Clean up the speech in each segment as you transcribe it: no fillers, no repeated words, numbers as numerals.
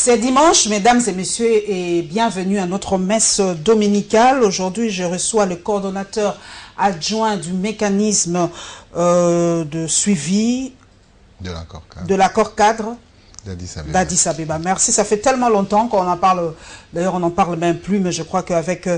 C'est dimanche, mesdames et messieurs, et bienvenue à notre messe dominicale. Aujourd'hui, je reçois le coordonnateur adjoint du mécanisme de suivi de l'accord cadre d'Addis Abeba. Merci, ça fait tellement longtemps qu'on en parle, d'ailleurs on n'en parle même plus, mais je crois qu'avec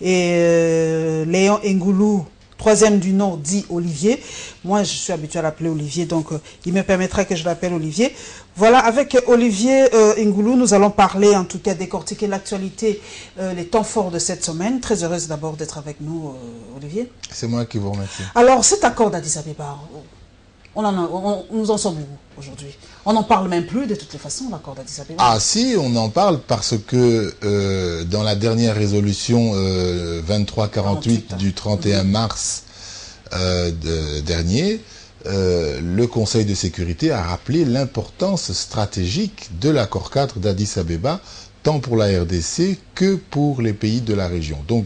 Léon Ngoulou, troisième du nom, dit Olivier. Moi, je suis habitué à l'appeler Olivier, donc il me permettrait que je l'appelle Olivier. Voilà, avec Olivier Ngoulou, nous allons parler, en tout cas, décortiquer l'actualité, les temps forts de cette semaine. Très heureuse d'abord d'être avec nous, Olivier. C'est moi qui vous remercie. Alors, cet accord d'Addis Abeba, nous en sommes où aujourd'hui? On n'en parle même plus de toutes les façons, l'accord d'Addis Abeba. Ah si, on en parle parce que dans la dernière résolution 2348 du 31 mars dernier, le Conseil de sécurité a rappelé l'importance stratégique de l'accord cadre d'Addis Abeba, tant pour la RDC que pour les pays de la région. Donc,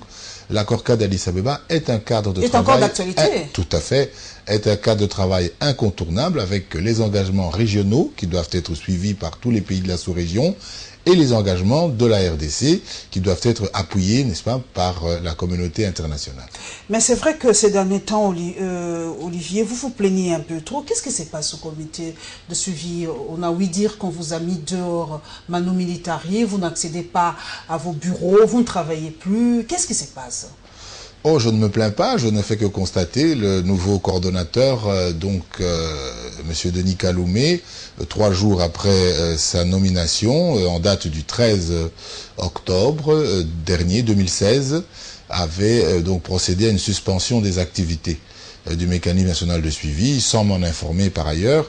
l'accord cadre d'Addis Abeba est un cadre de travail... encore d'actualité. Tout à fait. Est un cadre de travail incontournable avec les engagements régionaux qui doivent être suivis par tous les pays de la sous-région et les engagements de la RDC qui doivent être appuyés, n'est-ce pas, par la communauté internationale. Mais c'est vrai que ces derniers temps, Olivier, vous vous plaignez un peu trop. Qu'est-ce qui se passe au comité de suivi? On a ouï dire qu'on vous a mis dehors manu militari, vous n'accédez pas à vos bureaux, vous ne travaillez plus. Qu'est-ce qui se passe? Oh, je ne me plains pas, je ne fais que constater le nouveau coordonnateur, Monsieur Denis Kaloumé, 3 jours après sa nomination, en date du 13 octobre dernier, 2016, avait donc procédé à une suspension des activités du mécanisme national de suivi, sans m'en informer par ailleurs,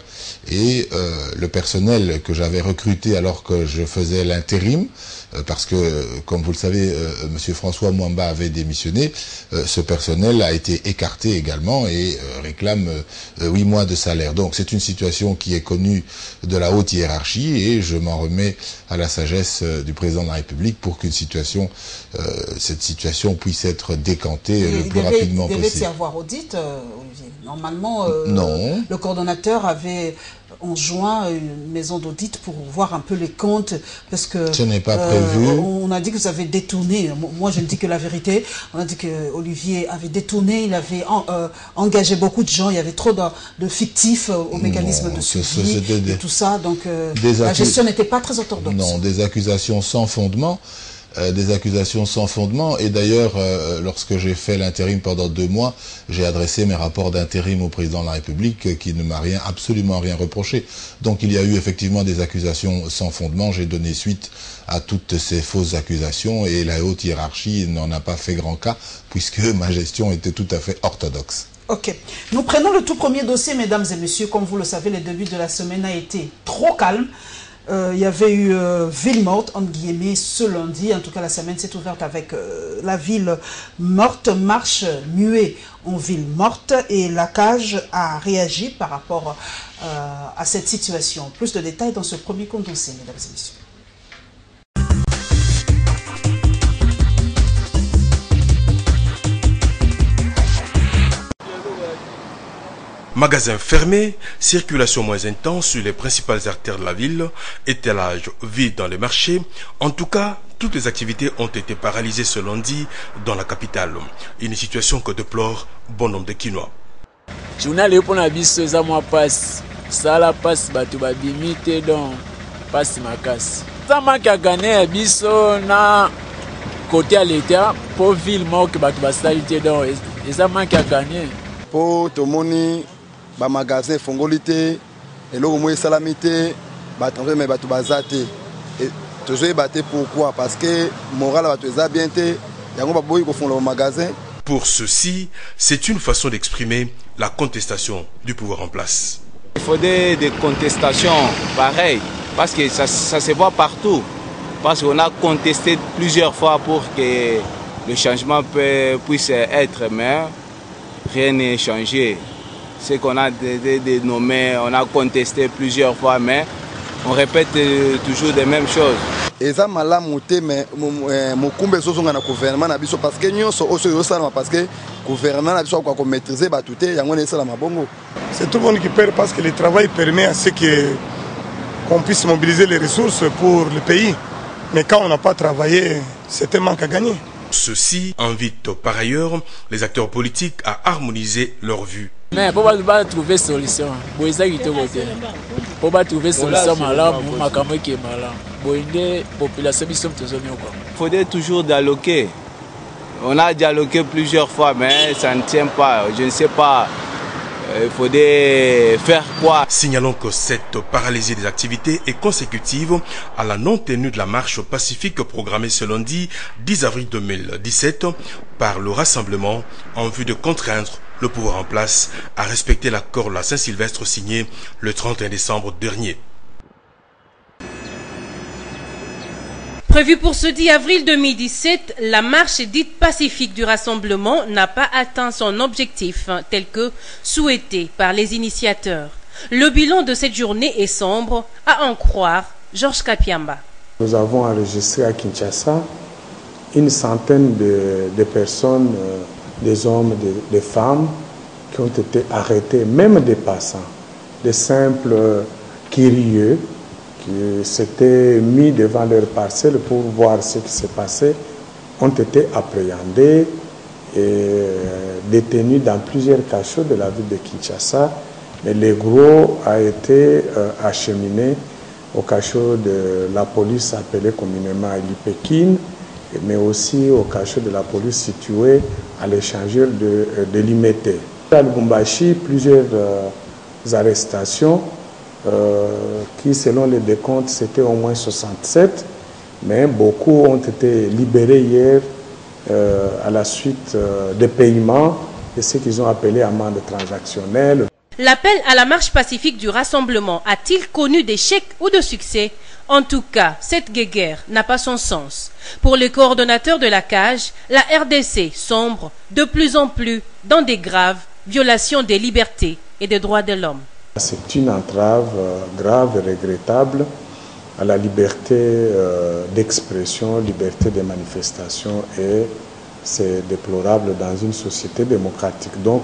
et le personnel que j'avais recruté alors que je faisais l'intérim, parce que, comme vous le savez, Monsieur François Mwamba avait démissionné, ce personnel a été écarté également et réclame 8 mois de salaire. Donc c'est une situation qui est connue de la haute hiérarchie et je m'en remets à la sagesse du président de la République pour qu'une situation, cette situation puisse être décantée le plus rapidement possible. Il devait y avoir audit, Olivier. Normalement, non. Le coordonnateur avait enjoint une maison d'audit pour voir un peu les comptes, parce que ce n'est pas prévu. On a dit que vous avez détourné. Moi, je ne dis que la vérité. On a dit que Olivier avait détourné, il avait engagé beaucoup de gens, il y avait trop de fictifs au mécanisme de suivi et tout ça. Donc, la gestion n'était pas très orthodoxe. Non, des accusations sans fondement. Et d'ailleurs, lorsque j'ai fait l'intérim pendant 2 mois, j'ai adressé mes rapports d'intérim au président de la République qui ne m'a absolument rien reproché. Donc il y a eu effectivement des accusations sans fondement, j'ai donné suite à toutes ces fausses accusations et la haute hiérarchie n'en a pas fait grand cas puisque ma gestion était tout à fait orthodoxe. Ok. Nous prenons le tout premier dossier, mesdames et messieurs. Comme vous le savez, le début de la semaine a été trop calme. Il y avait eu ville morte, entre guillemets, ce lundi. En tout cas, la semaine s'est ouverte avec la ville morte, marche muée en ville morte. Et la CAJ a réagi par rapport à cette situation. Plus de détails dans ce premier condensé, mesdames et messieurs. Magasins fermés, circulation moins intense sur les principales artères de la ville, étalage vide dans les marchés. En tout cas, toutes les activités ont été paralysées ce lundi dans la capitale. Une situation que déplore bon nombre de Kinois. Journal pour la biso za moi passe. Ça la passe batu ba limité donc passe makas. Ça manque à gagner biso na côté à l'état pour ville manque batu ba salité donc et ça manque à gagner. Pour tout moni ba magasin fongolité et lo mo salamité ba tendre mais batu bazate et toujours batté pourquoi parce que moral batu za bien té yango ba boyi ko font le magasin. Pour ceux-ci, c'est une façon d'exprimer la contestation du pouvoir en place. Il faut des contestations pareilles parce que ça se voit partout. Parce qu'on a contesté plusieurs fois pour que le changement puisse être, mais rien n'est changé. C'est qu'on a dénommé, on a contesté plusieurs fois, mais on répète toujours les mêmes choses. Et ça m'a monté mais mon combat sur le gouvernement parce que nous sommes parce que le gouvernement a besoin de maîtriser tout et c'est tout le monde qui perd parce que le travail permet à ce que qu'on puisse mobiliser les ressources pour le pays. Mais quand on n'a pas travaillé, c'est un manque à gagner. Ceci invite par ailleurs les acteurs politiques à harmoniser leurs vues. Mais pour trouver solution, pour trouver solution il faudrait toujours dialoguer. On a dialogué plusieurs fois, mais ça ne tient pas. Je ne sais pas. Il faudrait faire quoi? Signalons que cette paralysie des activités est consécutive à la non-tenue de la marche pacifique programmée ce lundi 10 avril 2017 par le rassemblement en vue de contraindre le pouvoir en place à respecter l'accord de la Saint-Sylvestre signé le 31 décembre dernier. Prévue pour ce 10 avril 2017, la marche dite pacifique du rassemblement n'a pas atteint son objectif tel que souhaité par les initiateurs. Le bilan de cette journée est sombre, à en croire Georges Kapiamba. Nous avons enregistré à Kinshasa une centaine de personnes, des hommes, des femmes qui ont été arrêtés, même des passants, des simples curieux qui s'étaient mis devant leur parcelle pour voir ce qui s'est passé, ont été appréhendés et détenus dans plusieurs cachots de la ville de Kinshasa. Mais le gros a été acheminé au cachot de la police appelée communément Pékin, mais aussi au cachot de la police situé à l'échangeur de Limete. À Lubumbashi, plusieurs arrestations qui, selon les décomptes, c'était au moins 67, mais beaucoup ont été libérés hier à la suite des paiements de ce qu'ils ont appelé amende transactionnelle. L'appel à la marche pacifique du rassemblement a-t-il connu d'échec ou de succès? En tout cas, cette guéguerre n'a pas son sens. Pour les coordonnateurs de la CAJ, la RDC sombre de plus en plus dans des graves violations des libertés et des droits de l'homme. C'est une entrave grave et regrettable à la liberté d'expression, liberté de manifestation, et c'est déplorable dans une société démocratique. Donc,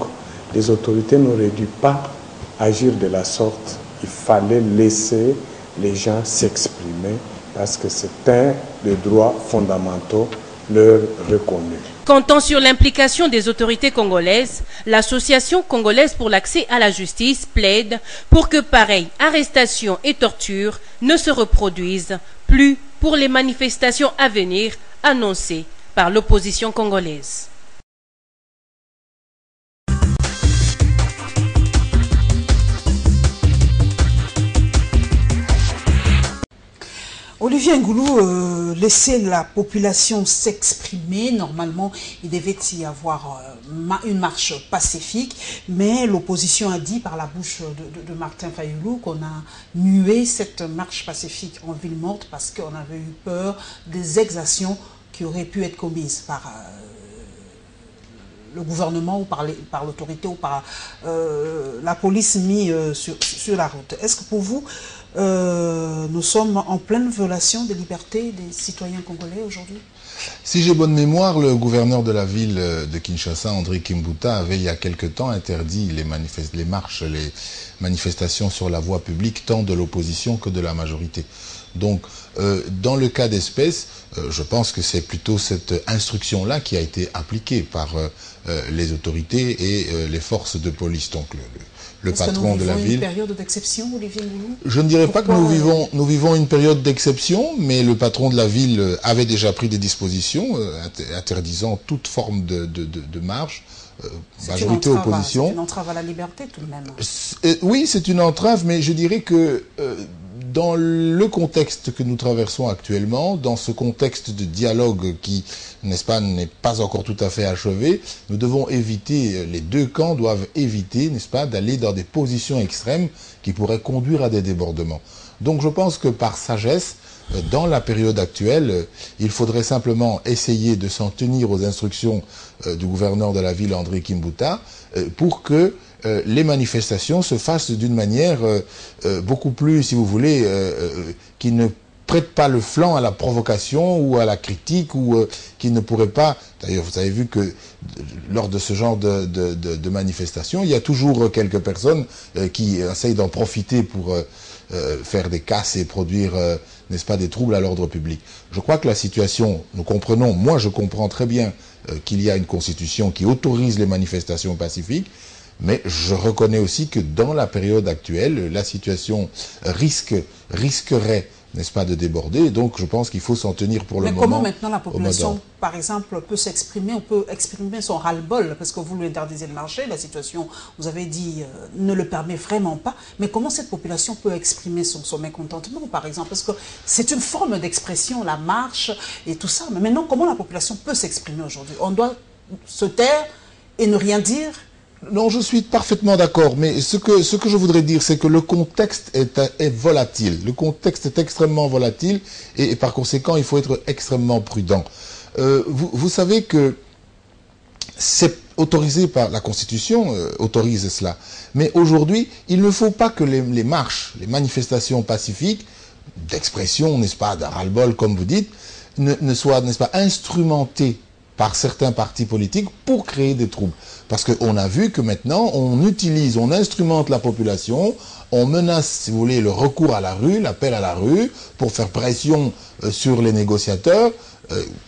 les autorités n'auraient dû pas agir de la sorte. Il fallait laisser les gens s'exprimer parce que c'est un des droits fondamentaux leur reconnus. Comptant sur l'implication des autorités congolaises, l'Association congolaise pour l'accès à la justice plaide pour que pareilles arrestations et tortures ne se reproduisent plus pour les manifestations à venir annoncées par l'opposition congolaise. Olivier Ngoulou, laisser la population s'exprimer. Normalement, il devait y avoir une marche pacifique, mais l'opposition a dit par la bouche de Martin Fayulu qu'on a mué cette marche pacifique en ville morte parce qu'on avait eu peur des exactions qui auraient pu être commises par le gouvernement ou par l'autorité ou par la police mise sur la route. Est-ce que pour vous, nous sommes en pleine violation des libertés des citoyens congolais aujourd'hui? Si j'ai bonne mémoire, le gouverneur de la ville de Kinshasa, André Kimbuta, avait il y a quelque temps interdit les marches, les manifestations sur la voie publique, tant de l'opposition que de la majorité. Donc, dans le cas d'espèce, je pense que c'est plutôt cette instruction-là qui a été appliquée par les autorités et les forces de police. Donc, le patron de la ville. Est-ce que nous vivons une période d'exception, Olivier Ngoulou? Je ne dirais pas que nous vivons une période d'exception, mais le patron de la ville avait déjà pris des dispositions interdisant toute forme de marche, majorité opposition. C'est une entrave à la liberté tout de même. Oui, c'est une entrave, mais je dirais que dans le contexte que nous traversons actuellement, dans ce contexte de dialogue qui, n'est-ce pas, n'est pas encore tout à fait achevé, nous devons éviter, les deux camps doivent éviter, n'est-ce pas, d'aller dans des positions extrêmes qui pourraient conduire à des débordements. Donc je pense que par sagesse, dans la période actuelle, il faudrait simplement essayer de s'en tenir aux instructions du gouverneur de la ville, André Kimbuta, pour que les manifestations se fassent d'une manière beaucoup plus, si vous voulez, qui ne prête pas le flanc à la provocation ou à la critique, ou qui ne pourrait pas... D'ailleurs, vous avez vu que lors de ce genre de manifestations, il y a toujours quelques personnes qui essayent d'en profiter pour faire des casses et produire, n'est-ce pas, des troubles à l'ordre public. Je crois que la situation, nous comprenons, moi je comprends très bien qu'il y a une constitution qui autorise les manifestations pacifiques, mais je reconnais aussi que dans la période actuelle, la situation risquerait, n'est-ce pas, de déborder. Donc je pense qu'il faut s'en tenir pour le moment. Mais comment maintenant la population, par exemple, peut s'exprimer, on peut exprimer son ras-le-bol, parce que vous lui interdisez le marché, la situation, vous avez dit, ne le permet vraiment pas. Mais comment cette population peut exprimer son mécontentement, par exemple? Parce que c'est une forme d'expression, la marche et tout ça. Mais maintenant, comment la population peut s'exprimer aujourd'hui? On doit se taire et ne rien dire? Non, je suis parfaitement d'accord, mais ce que je voudrais dire, c'est que le contexte est volatile. Le contexte est extrêmement volatile et par conséquent, il faut être extrêmement prudent. Vous savez que c'est autorisé par la Constitution, autorise cela. Mais aujourd'hui, il ne faut pas que les marches, les manifestations pacifiques, d'expression, n'est-ce pas, d'un ras-le-bol, comme vous dites, ne soient, n'est-ce pas, instrumentées par certains partis politiques pour créer des troubles. Parce qu'on a vu que maintenant, on instrumente la population, on menace, si vous voulez, le recours à la rue, l'appel à la rue, pour faire pression sur les négociateurs,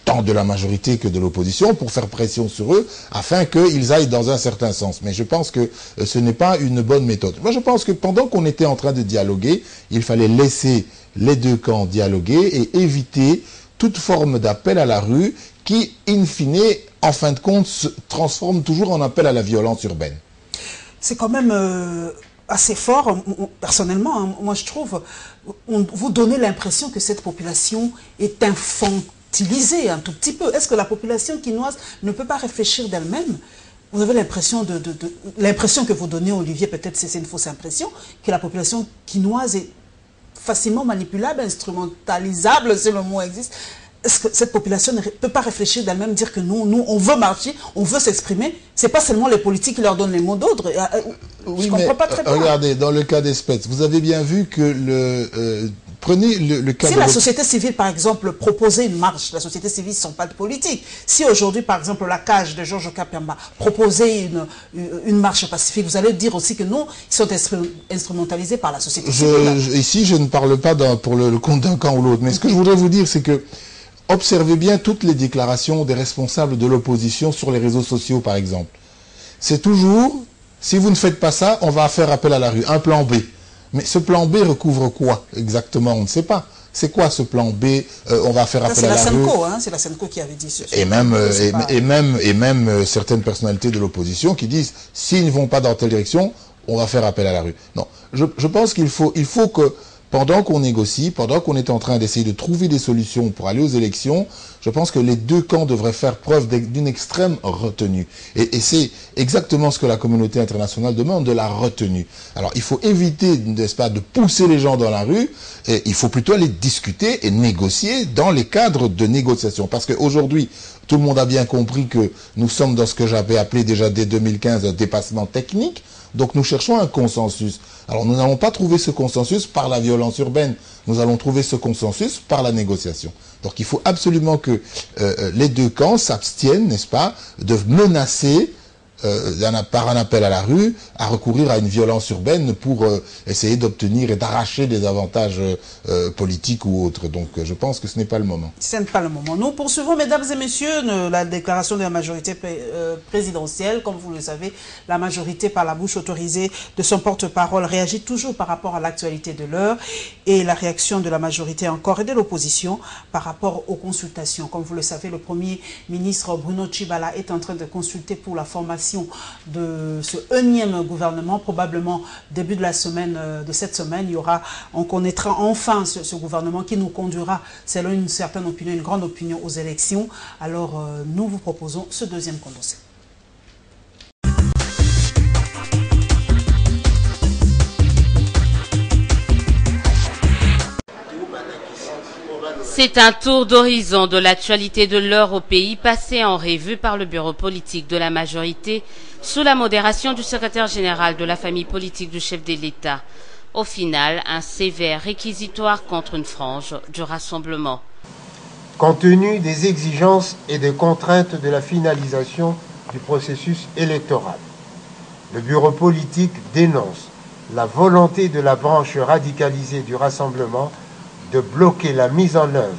tant de la majorité que de l'opposition, pour faire pression sur eux, afin qu'ils aillent dans un certain sens. Mais je pense que ce n'est pas une bonne méthode. Moi, je pense que pendant qu'on était en train de dialoguer, il fallait laisser les deux camps dialoguer et éviter toute forme d'appel à la rue qui, in fine, en fin de compte, se transforme toujours en appel à la violence urbaine. C'est quand même assez fort, personnellement, hein, moi je trouve, vous donnez l'impression que cette population est infantilisée un tout petit peu. Est-ce que la population quinoise ne peut pas réfléchir d'elle-même? Vous avez l'impression l'impression que vous donnez, Olivier, peut-être c'est une fausse impression, que la population quinoise est facilement manipulable, instrumentalisable, si le mot existe. Est-ce que cette population ne peut pas réfléchir d'elle-même, dire que nous, on veut marcher, on veut s'exprimer? C'est pas seulement les politiques qui leur donnent les mots d'ordre. Oui, je comprends pas très bien. Regardez, dans le cas des Spets, vous avez bien vu que prenez le cas si la société civile, par exemple, proposait une marche, la société civile ne sont pas de politique. Si aujourd'hui, par exemple, la cage de Georges Kapemba proposait une marche pacifique, vous allez dire aussi que non, ils sont instrumentalisés par la société civile. Ici, je ne parle pas pour le compte d'un camp ou l'autre, mais ce que je voudrais vous dire, c'est que observez bien toutes les déclarations des responsables de l'opposition sur les réseaux sociaux, par exemple. C'est toujours, si vous ne faites pas ça, on va faire appel à la rue, un plan B. Mais ce plan B recouvre quoi exactement? On ne sait pas. C'est quoi ce plan B? On va faire appel à la rue. C'est la Senco qui avait dit ceci. Et même certaines personnalités de l'opposition qui disent, s'ils ne vont pas dans telle direction, on va faire appel à la rue. Non, je pense qu'il faut que, pendant qu'on négocie, pendant qu'on est en train d'essayer de trouver des solutions pour aller aux élections, je pense que les deux camps devraient faire preuve d'une extrême retenue. Et c'est exactement ce que la communauté internationale demande, de la retenue. Alors il faut éviter, n'est-ce pas, de pousser les gens dans la rue, et il faut plutôt aller discuter et négocier dans les cadres de négociation. Parce qu'aujourd'hui, tout le monde a bien compris que nous sommes dans ce que j'avais appelé déjà dès 2015 un dépassement technique. Donc nous cherchons un consensus. Alors nous n'allons pas trouver ce consensus par la violence urbaine, nous allons trouver ce consensus par la négociation. Donc il faut absolument que les deux camps s'abstiennent, n'est-ce pas, de menacer par un appel à la rue, à recourir à une violence urbaine pour essayer d'obtenir et d'arracher des avantages politiques ou autres. Donc je pense que ce n'est pas le moment. Ce n'est pas le moment. Nous poursuivons, mesdames et messieurs, la déclaration de la majorité présidentielle. Comme vous le savez, la majorité par la bouche autorisée de son porte-parole réagit toujours par rapport à l'actualité de l'heure et la réaction de la majorité encore et de l'opposition par rapport aux consultations. Comme vous le savez, le Premier ministre Bruno Tshibala est en train de consulter pour la formation de ce énième gouvernement. Probablement début de la semaine, de cette semaine, on connaîtra enfin ce gouvernement qui nous conduira, selon une certaine opinion, une grande opinion, aux élections. Alors nous vous proposons ce deuxième condensé. C'est un tour d'horizon de l'actualité de l'heure au pays passé en revue par le bureau politique de la majorité sous la modération du secrétaire général de la famille politique du chef de l'État. Au final, un sévère réquisitoire contre une frange du rassemblement. Compte tenu des exigences et des contraintes de la finalisation du processus électoral, le bureau politique dénonce la volonté de la branche radicalisée du Rassemblement de bloquer la mise en œuvre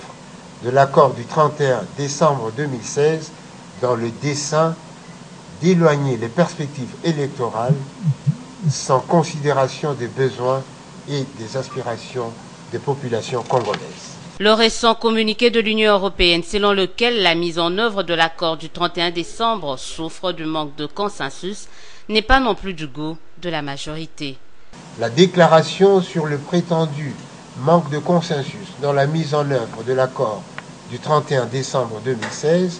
de l'accord du 31 décembre 2016 dans le dessein d'éloigner les perspectives électorales sans considération des besoins et des aspirations des populations congolaises. Le récent communiqué de l'Union européenne selon lequel la mise en œuvre de l'accord du 31 décembre souffre du manque de consensus n'est pas non plus du goût de la majorité. La déclaration sur le prétendu manque de consensus dans la mise en œuvre de l'accord du 31 décembre 2016,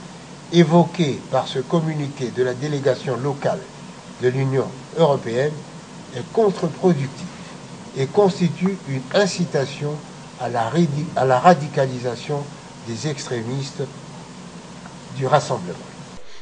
évoquée par ce communiqué de la délégation locale de l'Union européenne, est contre-productive et constitue une incitation à la radicalisation des extrémistes du Rassemblement.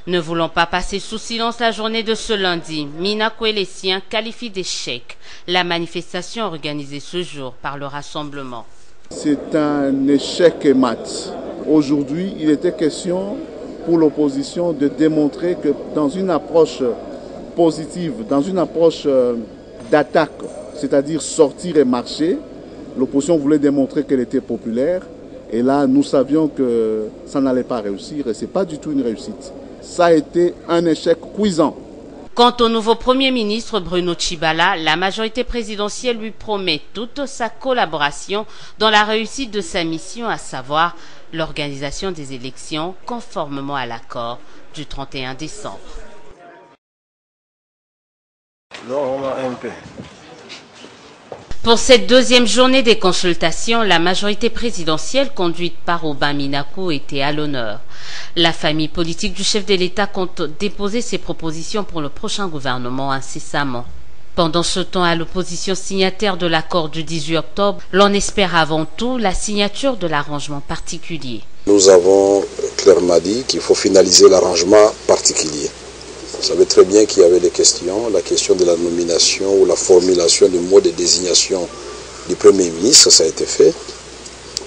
Ne voulant pas passer sous silence la journée de ce lundi, Minakou et les siens qualifient d'échec la manifestation organisée ce jour par le Rassemblement. C'est un échec mat. Aujourd'hui, il était question pour l'opposition de démontrer que dans une approche positive, dans une approche d'attaque, c'est-à-dire sortir et marcher, l'opposition voulait démontrer qu'elle était populaire. Et là, nous savions que ça n'allait pas réussir et ce n'est pas du tout une réussite. Ça a été un échec cuisant. Quant au nouveau Premier ministre Bruno Tshibala, la majorité présidentielle lui promet toute sa collaboration dans la réussite de sa mission, à savoir l'organisation des élections conformément à l'accord du 31 décembre. Pour cette deuxième journée des consultations, la majorité présidentielle conduite par Aubin Minakou était à l'honneur. La famille politique du chef de l'État compte déposer ses propositions pour le prochain gouvernement incessamment. Pendant ce temps, à l'opposition signataire de l'accord du 18 octobre, l'on espère avant tout la signature de l'arrangement particulier. Nous avons clairement dit qu'il faut finaliser l'arrangement particulier. Vous savez très bien qu'il y avait des questions, la question de la nomination ou la formulation du mot de désignation du Premier ministre, ça a été fait.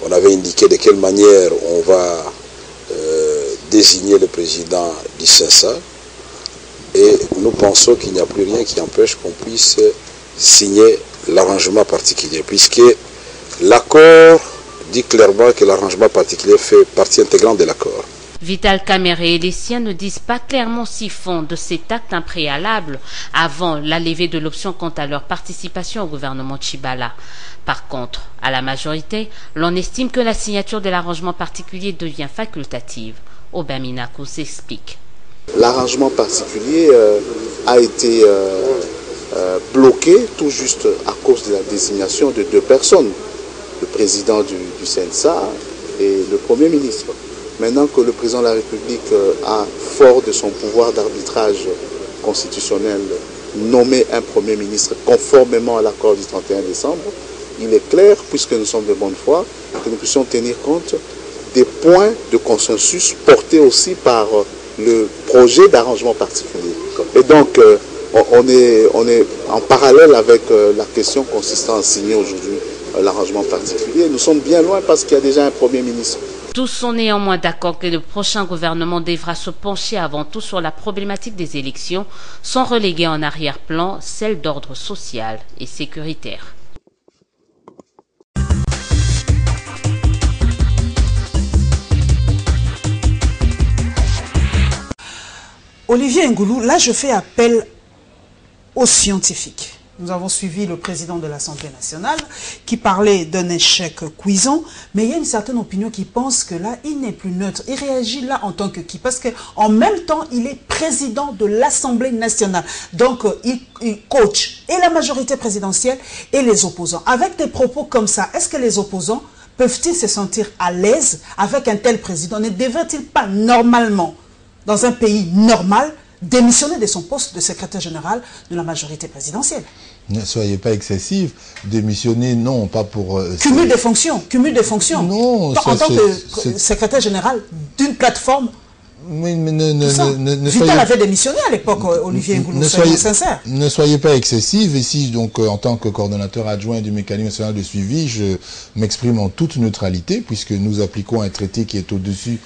On avait indiqué de quelle manière on va désigner le président du CENSA et nous pensons qu'il n'y a plus rien qui empêche qu'on puisse signer l'arrangement particulier, puisque l'accord dit clairement que l'arrangement particulier fait partie intégrante de l'accord. Vital Kamerhe et les siens ne disent pas clairement s'ils font de cet acte un préalable avant la levée de l'option quant à leur participation au gouvernement Tshibala. Par contre, à la majorité, l'on estime que la signature de l'arrangement particulier devient facultative. Aubin Minakou s'explique. L'arrangement particulier a été bloqué tout juste à cause de la désignation de deux personnes, le président du CENSA et le Premier ministre. Maintenant que le président de la République a, fort de son pouvoir d'arbitrage constitutionnel, nommé un Premier ministre conformément à l'accord du 31 décembre, il est clair, puisque nous sommes de bonne foi, que nous puissions tenir compte des points de consensus portés aussi par le projet d'arrangement particulier. Et donc, on est en parallèle avec la question consistant à signer aujourd'hui l'arrangement particulier. Nous sommes bien loin parce qu'il y a déjà un Premier ministre. Tous sont néanmoins d'accord que le prochain gouvernement devra se pencher avant tout sur la problématique des élections, sans reléguer en arrière-plan celle d'ordre social et sécuritaire. Olivier Ngoulou, là je fais appel aux scientifiques. Nous avons suivi le président de l'Assemblée nationale qui parlait d'un échec cuisant, mais il y a une certaine opinion qui pense que là, il n'est plus neutre. Il réagit là en tant que qui? Parce qu'en même temps, il est président de l'Assemblée nationale. Donc, il coach et la majorité présidentielle et les opposants. Avec des propos comme ça, est-ce que les opposants peuvent-ils se sentir à l'aise avec un tel président? Ne devrait-il pas normalement, dans un pays normal, démissionner de son poste de secrétaire général de la majorité présidentielle? Ne soyez pas excessif. Démissionner, non, pas pour... Cumul des fonctions, cumul des fonctions. Non, en tant que secrétaire général d'une plateforme. Oui, mais Vital avait démissionné à l'époque, Olivier Ngoulou, soyons sincères. Ne soyez pas excessif. Ici, donc, en tant que coordonnateur adjoint du mécanisme national de suivi, je m'exprime en toute neutralité, puisque nous appliquons un traité qui est au-dessus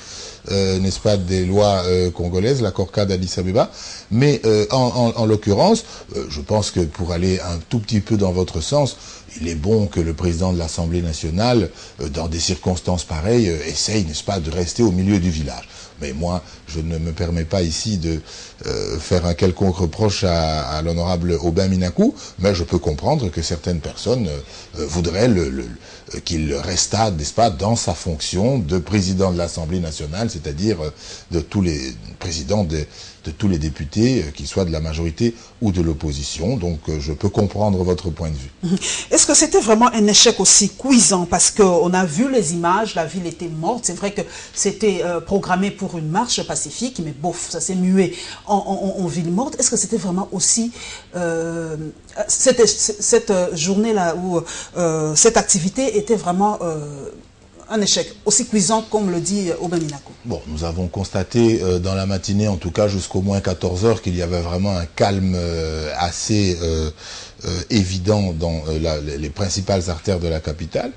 n'est-ce pas, des lois congolaises, l'accord cadre d'Addis Abeba. Mais en l'occurrence, je pense que pour aller un tout petit peu dans votre sens, il est bon que le président de l'Assemblée nationale, dans des circonstances pareilles, essaye, n'est-ce pas, de rester au milieu du village. Mais moi, je ne me permets pas ici de faire un quelconque reproche à l'honorable Aubin Minakou, mais je peux comprendre que certaines personnes voudraient qu'il restât, n'est-ce pas, dans sa fonction de président de l'Assemblée nationale, c'est-à-dire de tous les présidents de tous les députés, qu'ils soient de la majorité ou de l'opposition. Donc je peux comprendre votre point de vue. Est-ce que c'était vraiment un échec aussi cuisant? Parce qu'on a vu les images, la ville était morte. C'est vrai que c'était programmé pour une marche pacifique, mais bof, ça s'est mué en ville morte. Est-ce que c'était vraiment aussi cette journée-là où cette activité était vraiment un échec, aussi cuisant comme le dit Aubin Minakou? Bon, nous avons constaté dans la matinée, en tout cas jusqu'au moins 14 h, qu'il y avait vraiment un calme assez évident dans les principales artères de la capitale.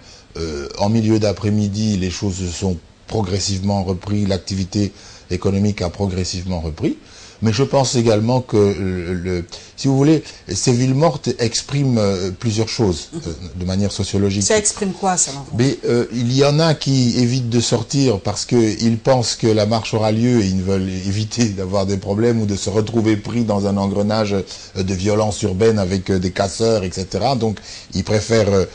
En milieu d'après-midi, les choses se sont progressivement reprises, l'activité économique a progressivement repris. Mais je pense également que, si vous voulez, ces villes mortes expriment plusieurs choses de manière sociologique. Ça exprime quoi, ça? Mais il y en a qui évitent de sortir parce qu'ils pensent que la marche aura lieu et ils veulent éviter d'avoir des problèmes ou de se retrouver pris dans un engrenage de violence urbaine avec des casseurs, etc. Donc, ils préfèrent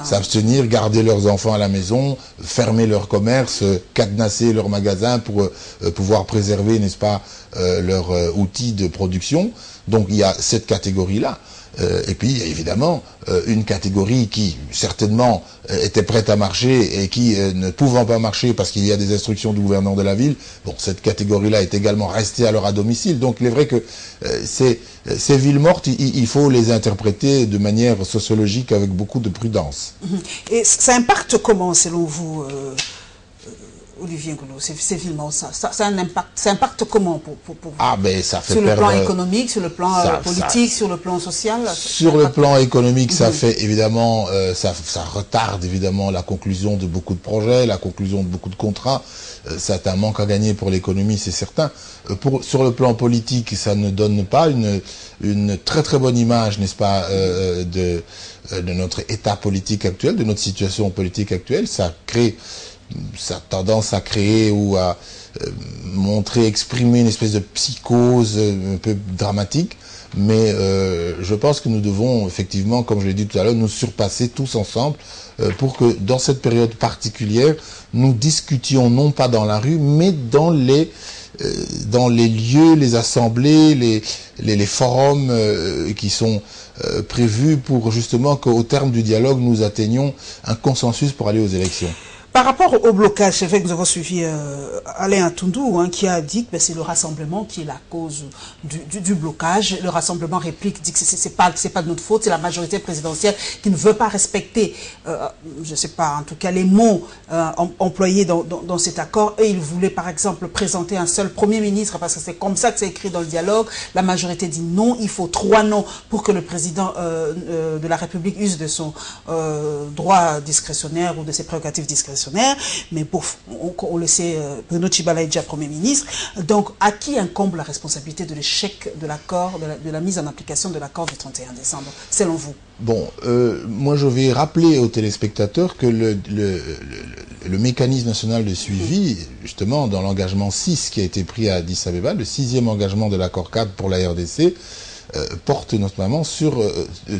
s'abstenir, garder leurs enfants à la maison, fermer leur commerce, cadenasser leurs magasins pour pouvoir préserver, n'est-ce pas, leurs outils de production. Donc il y a cette catégorie-là. Et puis évidemment une catégorie qui certainement était prête à marcher et qui ne pouvant pas marcher parce qu'il y a des instructions du gouverneur de la ville, bon, cette catégorie-là est également restée alors à domicile. Donc il est vrai que ces villes mortes, il faut les interpréter de manière sociologique avec beaucoup de prudence. Et ça impacte comment selon vous, Olivier Ngolo, ces villes mortes, ça impacte comment pour vous? Ah, ben ça fait sur le plan économique, sur le plan politique, sur le plan social? Sur le plan économique, ça fait évidemment, ça retarde évidemment la conclusion de beaucoup de projets, la conclusion de beaucoup de contrats. C'est un manque à gagner pour l'économie, c'est certain. Sur le plan politique, ça ne donne pas une très très bonne image, n'est-ce pas, de notre état politique actuel, de notre situation politique actuelle. Ça a tendance à créer ou à exprimer une espèce de psychose un peu dramatique. Mais je pense que nous devons effectivement, comme je l'ai dit tout à l'heure, nous surpasser tous ensemble pour que dans cette période particulière, nous discutions non pas dans la rue, mais dans les lieux, les assemblées, les forums qui sont prévus pour justement qu'au terme du dialogue, nous atteignions un consensus pour aller aux élections. Par rapport au blocage, c'est vrai que nous avons suivi Alain Atundou, qui a dit que c'est le rassemblement qui est la cause du blocage. Le rassemblement réplique, dit que c'est pas de notre faute, c'est la majorité présidentielle qui ne veut pas respecter, je ne sais pas, en tout cas les mots employés dans cet accord. Et il voulait par exemple présenter un seul Premier ministre, parce que c'est comme ça que c'est écrit dans le dialogue. La majorité dit non, il faut 3 noms pour que le président de la République use de son droit discrétionnaire ou de ses prérogatives discrétionnaires. Mais pouf, on le sait, Bruno Tshibala est déjà Premier ministre. Donc, à qui incombe la responsabilité de l'échec de l'accord, de la mise en application de l'accord du 31 décembre, selon vous? Bon, moi je vais rappeler aux téléspectateurs que le mécanisme national de suivi, justement, dans l'engagement 6 qui a été pris à Addis Abeba, le 6e engagement de l'accord cadre pour la RDC, porte notamment sur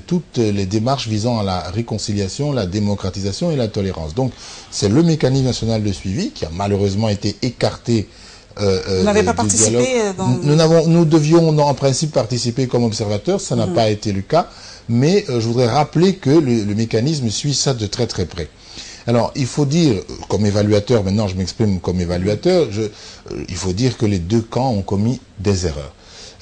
toutes les démarches visant à la réconciliation, la démocratisation et la tolérance. Donc, c'est le mécanisme national de suivi qui a malheureusement été écarté. Vous n'avez pas participé dans... Nous devions en principe participer comme observateurs, ça n'a pas été le cas, mais je voudrais rappeler que le mécanisme suit ça de très très près. Alors, il faut dire, comme évaluateur, maintenant je m'exprime comme évaluateur, il faut dire que les deux camps ont commis des erreurs.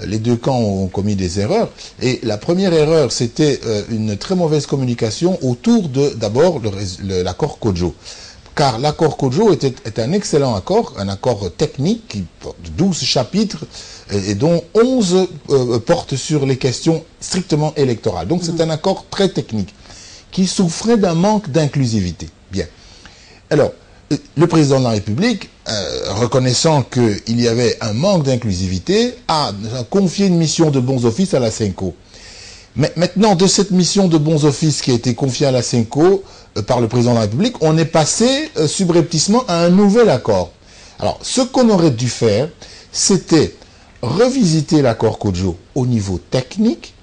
Les deux camps ont commis des erreurs. Et la première erreur, c'était une très mauvaise communication autour d'abord l'accord Kodjo. Car l'accord Kodjo est un excellent accord, un accord technique qui porte 12 chapitres et dont 11 portent sur les questions strictement électorales. Donc c'est un accord très technique qui souffrait d'un manque d'inclusivité. Bien. Alors, le président de la République, reconnaissant qu'il y avait un manque d'inclusivité, a confié une mission de bons offices à la Senco. Mais maintenant, de cette mission de bons offices qui a été confiée à la Senco par le président de la République, on est passé subrepticement à un nouvel accord. Alors, ce qu'on aurait dû faire, c'était revisiter l'accord COJO au niveau technique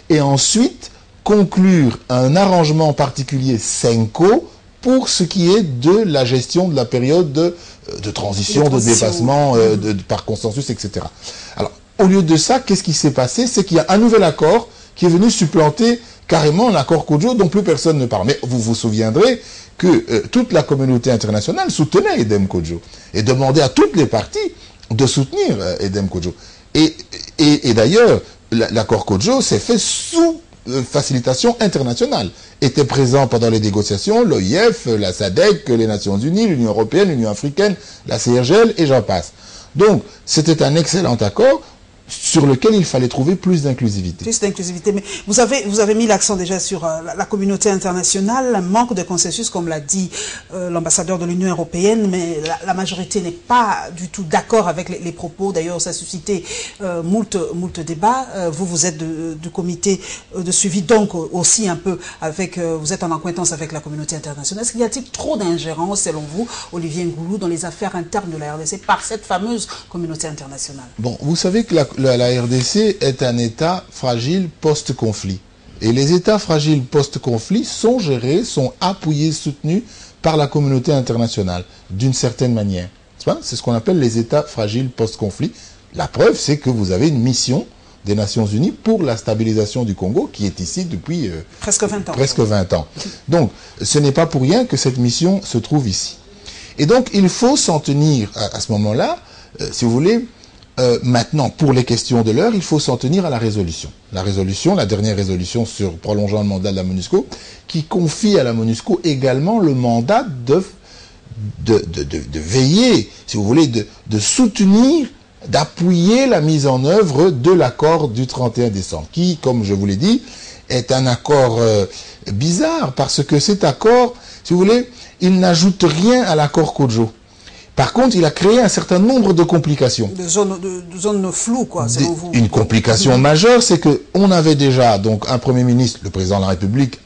et ensuite conclure un arrangement particulier Senco pour ce qui est de la gestion de la période de transition, de dépassement par consensus, etc. Alors, au lieu de ça, qu'est-ce qui s'est passé? C'est qu'il y a un nouvel accord qui est venu supplanter carrément l'accord COJO dont plus personne ne parle. Mais vous vous souviendrez que toute la communauté internationale soutenait Edem COJO et demandait à toutes les parties de soutenir Edem COJO. Et d'ailleurs, l'accord COJO s'est fait sous facilitation internationale. Était présent pendant les négociations l'OIF, la SADC, les Nations Unies, l'Union Européenne, l'Union Africaine, la CIRGL et j'en passe. Donc, c'était un excellent accord sur lequel il fallait trouver plus d'inclusivité. Plus d'inclusivité, mais vous avez mis l'accent déjà sur la communauté internationale, un manque de consensus, comme l'a dit l'ambassadeur de l'Union européenne, mais la majorité n'est pas du tout d'accord avec les propos. D'ailleurs, ça a suscité moult débats. Vous êtes du comité de suivi, donc aussi un peu avec, vous êtes en acquaintance avec la communauté internationale. Est-ce qu'il y a-t-il trop d'ingérence, selon vous, Olivier Ngoulou, dans les affaires internes de la RDC par cette fameuse communauté internationale? Bon, vous savez que la RDC est un État fragile post-conflit. Et les États fragiles post-conflit sont gérés, sont appuyés, soutenus par la communauté internationale, d'une certaine manière. C'est ce qu'on appelle les États fragiles post-conflit. La preuve, c'est que vous avez une mission des Nations Unies pour la stabilisation du Congo, qui est ici depuis presque 20 ans. Presque 20 ans. Donc, ce n'est pas pour rien que cette mission se trouve ici. Et donc, il faut s'en tenir à ce moment-là, si vous voulez. Maintenant, pour les questions de l'heure, il faut s'en tenir à la résolution. La dernière résolution sur prolongeant le mandat de la MONUSCO, qui confie à la MONUSCO également le mandat de veiller, si vous voulez, de soutenir, d'appuyer la mise en œuvre de l'accord du 31 décembre, qui, comme je vous l'ai dit, est un accord bizarre, parce que cet accord, si vous voulez, il n'ajoute rien à l'accord COJO. Par contre, il a créé un certain nombre de complications. De zones floues, quoi, selon vous. Une complication majeure, c'est qu'on avait déjà donc un Premier ministre, le Président de la République,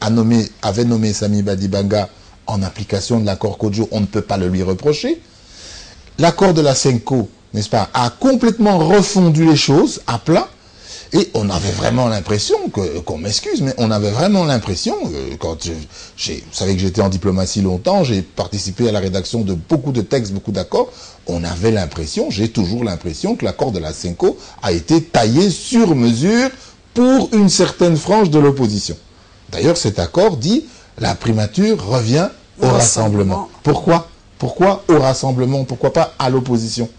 avait nommé Sami Badibanga en application de l'accord COJO. On ne peut pas le lui reprocher. L'accord de la Senco, n'est-ce pas, a complètement refondu les choses à plat. Et on avait vraiment l'impression, qu'on m'excuse, mais on avait vraiment l'impression, quand vous savez que j'étais en diplomatie longtemps, j'ai participé à la rédaction de beaucoup de textes, beaucoup d'accords, on avait l'impression, j'ai toujours l'impression que l'accord de la Senco a été taillé sur mesure pour une certaine frange de l'opposition. D'ailleurs, cet accord dit, la primature revient au rassemblement. Pourquoi? Pourquoi au rassemblement? Pourquoi pas à l'opposition?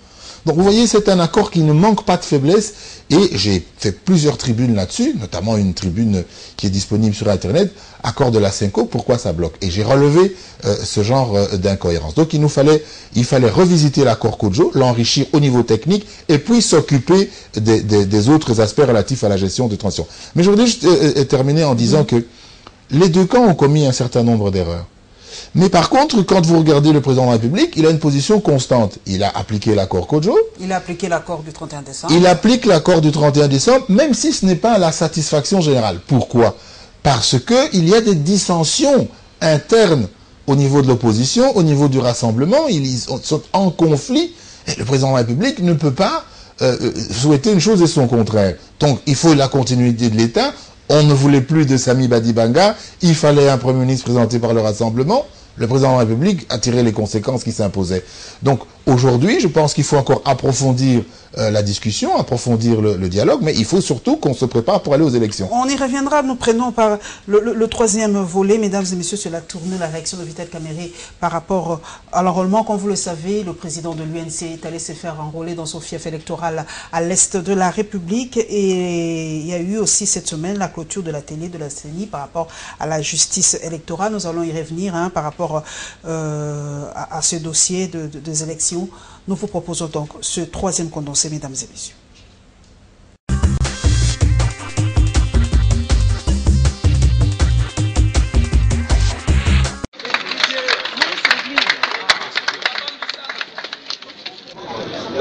Donc vous voyez, c'est un accord qui ne manque pas de faiblesse et j'ai fait plusieurs tribunes là-dessus, notamment une tribune qui est disponible sur Internet, accord de la Senco, pourquoi ça bloque? Et j'ai relevé ce genre d'incohérence. Donc il fallait revisiter l'accord COJO, l'enrichir au niveau technique et puis s'occuper des autres aspects relatifs à la gestion de transition. Mais je voudrais juste terminer en disant que les deux camps ont commis un certain nombre d'erreurs. Mais par contre, quand vous regardez le président de la République, il a une position constante. Il a appliqué l'accord COJO. Il a appliqué l'accord du 31 décembre. Il applique l'accord du 31 décembre, même si ce n'est pas la satisfaction générale. Pourquoi? Parce qu'il y a des dissensions internes au niveau de l'opposition, au niveau du rassemblement. Ils sont en conflit. Et le président de la République ne peut pas souhaiter une chose et son contraire. Donc, il faut la continuité de l'État. On ne voulait plus de Sami Badibanga, il fallait un Premier ministre présenté par le Rassemblement. Le président de la République a tiré les conséquences qui s'imposaient. Donc aujourd'hui, je pense qu'il faut encore approfondir la discussion, approfondir le dialogue, mais il faut surtout qu'on se prépare pour aller aux élections. On y reviendra, nous prenons par le troisième volet, mesdames et messieurs, sur la tournée, la réaction de Vital Kamerhe par rapport à l'enrôlement. Comme vous le savez, le président de l'UNC est allé se faire enrôler dans son fief électoral à l'est de la République et il y a eu aussi cette semaine la clôture de la télé de la CENI par rapport à la justice électorale. Nous allons y revenir par rapport à ce dossier des élections. Nous vous proposons donc ce troisième condensé, mesdames et messieurs.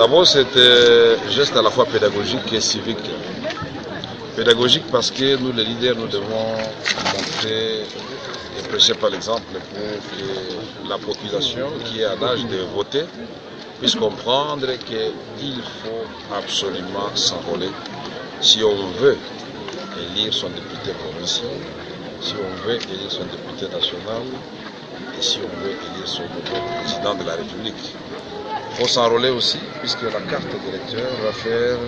D'abord, c'est un geste à la fois pédagogique et civique. Pédagogique parce que nous, les leaders, nous devons montrer et prêcher par l'exemple pour que la population qui est à l'âge de voter puisse comprendre qu'il faut absolument s'enrôler si on veut élire son député provincial, si on veut élire son député national et si on veut élire son nouveau président de la République. Il faut s'enrôler aussi puisque la carte d'électeur va faire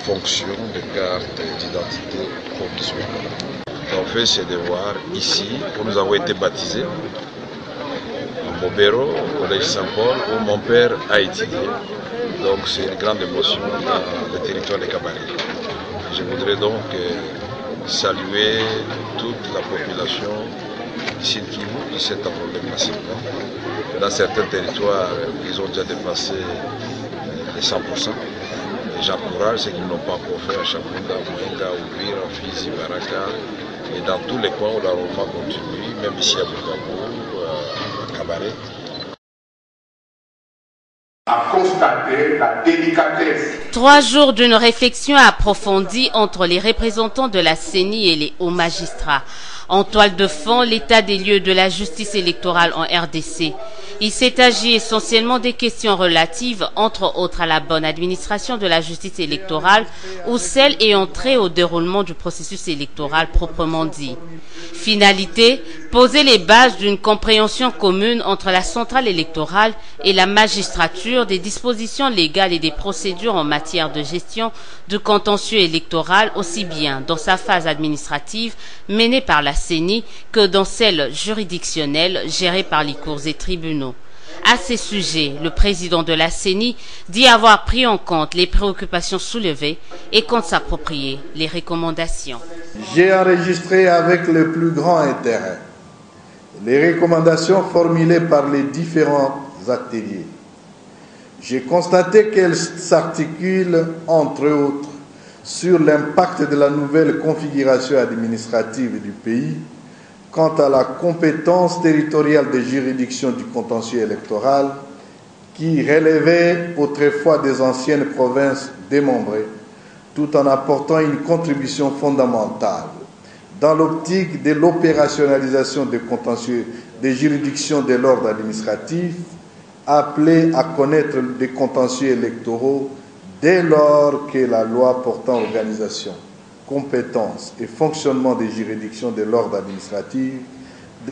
fonction de carte d'identité provisoire. On fait ses devoirs ici où nous avons été baptisés, à Bobero, au collège Saint-Paul, où mon père a étudié. Donc c'est une grande émotion dans le territoire de Kabare. Je voudrais donc saluer toute la population ici de Kivu qui s'est enrôlée massivement. Dans certains territoires, ils ont déjà dépassé les 100%. Et j'encourage ceux qui n'ont pas encore fait à Chamunda, Mouinga, Ouvira, Fizi, Baraka, et dans tous les coins où l'enrôlement continue, même ici à Bukavu, à Kabare. À constater la délicatesse. 3 jours d'une réflexion approfondie entre les représentants de la CENI et les hauts magistrats. En toile de fond, l'état des lieux de la justice électorale en RDC. Il s'est agi essentiellement des questions relatives, entre autres, à la bonne administration de la justice électorale ou celles ayant trait au déroulement du processus électoral proprement dit. Finalité, poser les bases d'une compréhension commune entre la centrale électorale et la magistrature des dispositions légales et des procédures en matière de gestion du contentieux électoral, aussi bien dans sa phase administrative menée par la CENI que dans celle juridictionnelle gérée par les cours et tribunaux. À ces sujets, le président de la CENI dit avoir pris en compte les préoccupations soulevées et compte s'approprier les recommandations. J'ai enregistré avec le plus grand intérêt les recommandations formulées par les différents ateliers. J'ai constaté qu'elles s'articulent, entre autres, sur l'impact de la nouvelle configuration administrative du pays quant à la compétence territoriale des juridictions du contentieux électoral qui relevait autrefois des anciennes provinces démembrées, tout en apportant une contribution fondamentale dans l'optique de l'opérationnalisation des contentieux des juridictions de l'ordre administratif appelées à connaître des contentieux électoraux dès lors que la loi portant organisation, compétences et fonctionnement des juridictions de l'ordre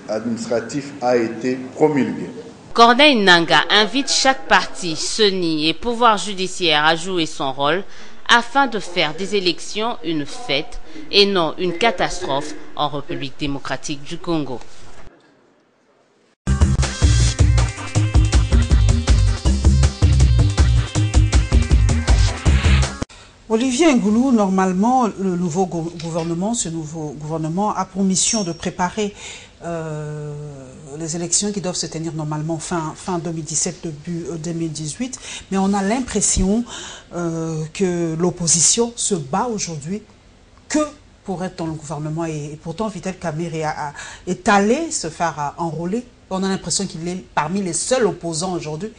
administratif a été promulguée. Corneille Nangaa invite chaque parti, CENI et pouvoir judiciaire à jouer son rôle afin de faire des élections une fête et non une catastrophe en République démocratique du Congo. Olivier Ngoulou, normalement, le nouveau gouvernement, ce nouveau gouvernement a pour mission de préparer les élections qui doivent se tenir normalement fin 2017, début 2018. Mais on a l'impression que l'opposition se bat aujourd'hui que pour être dans le gouvernement. Et pourtant, Vital Kamerhe est allé se faire enrôler. On a l'impression qu'il est parmi les seuls opposants aujourd'hui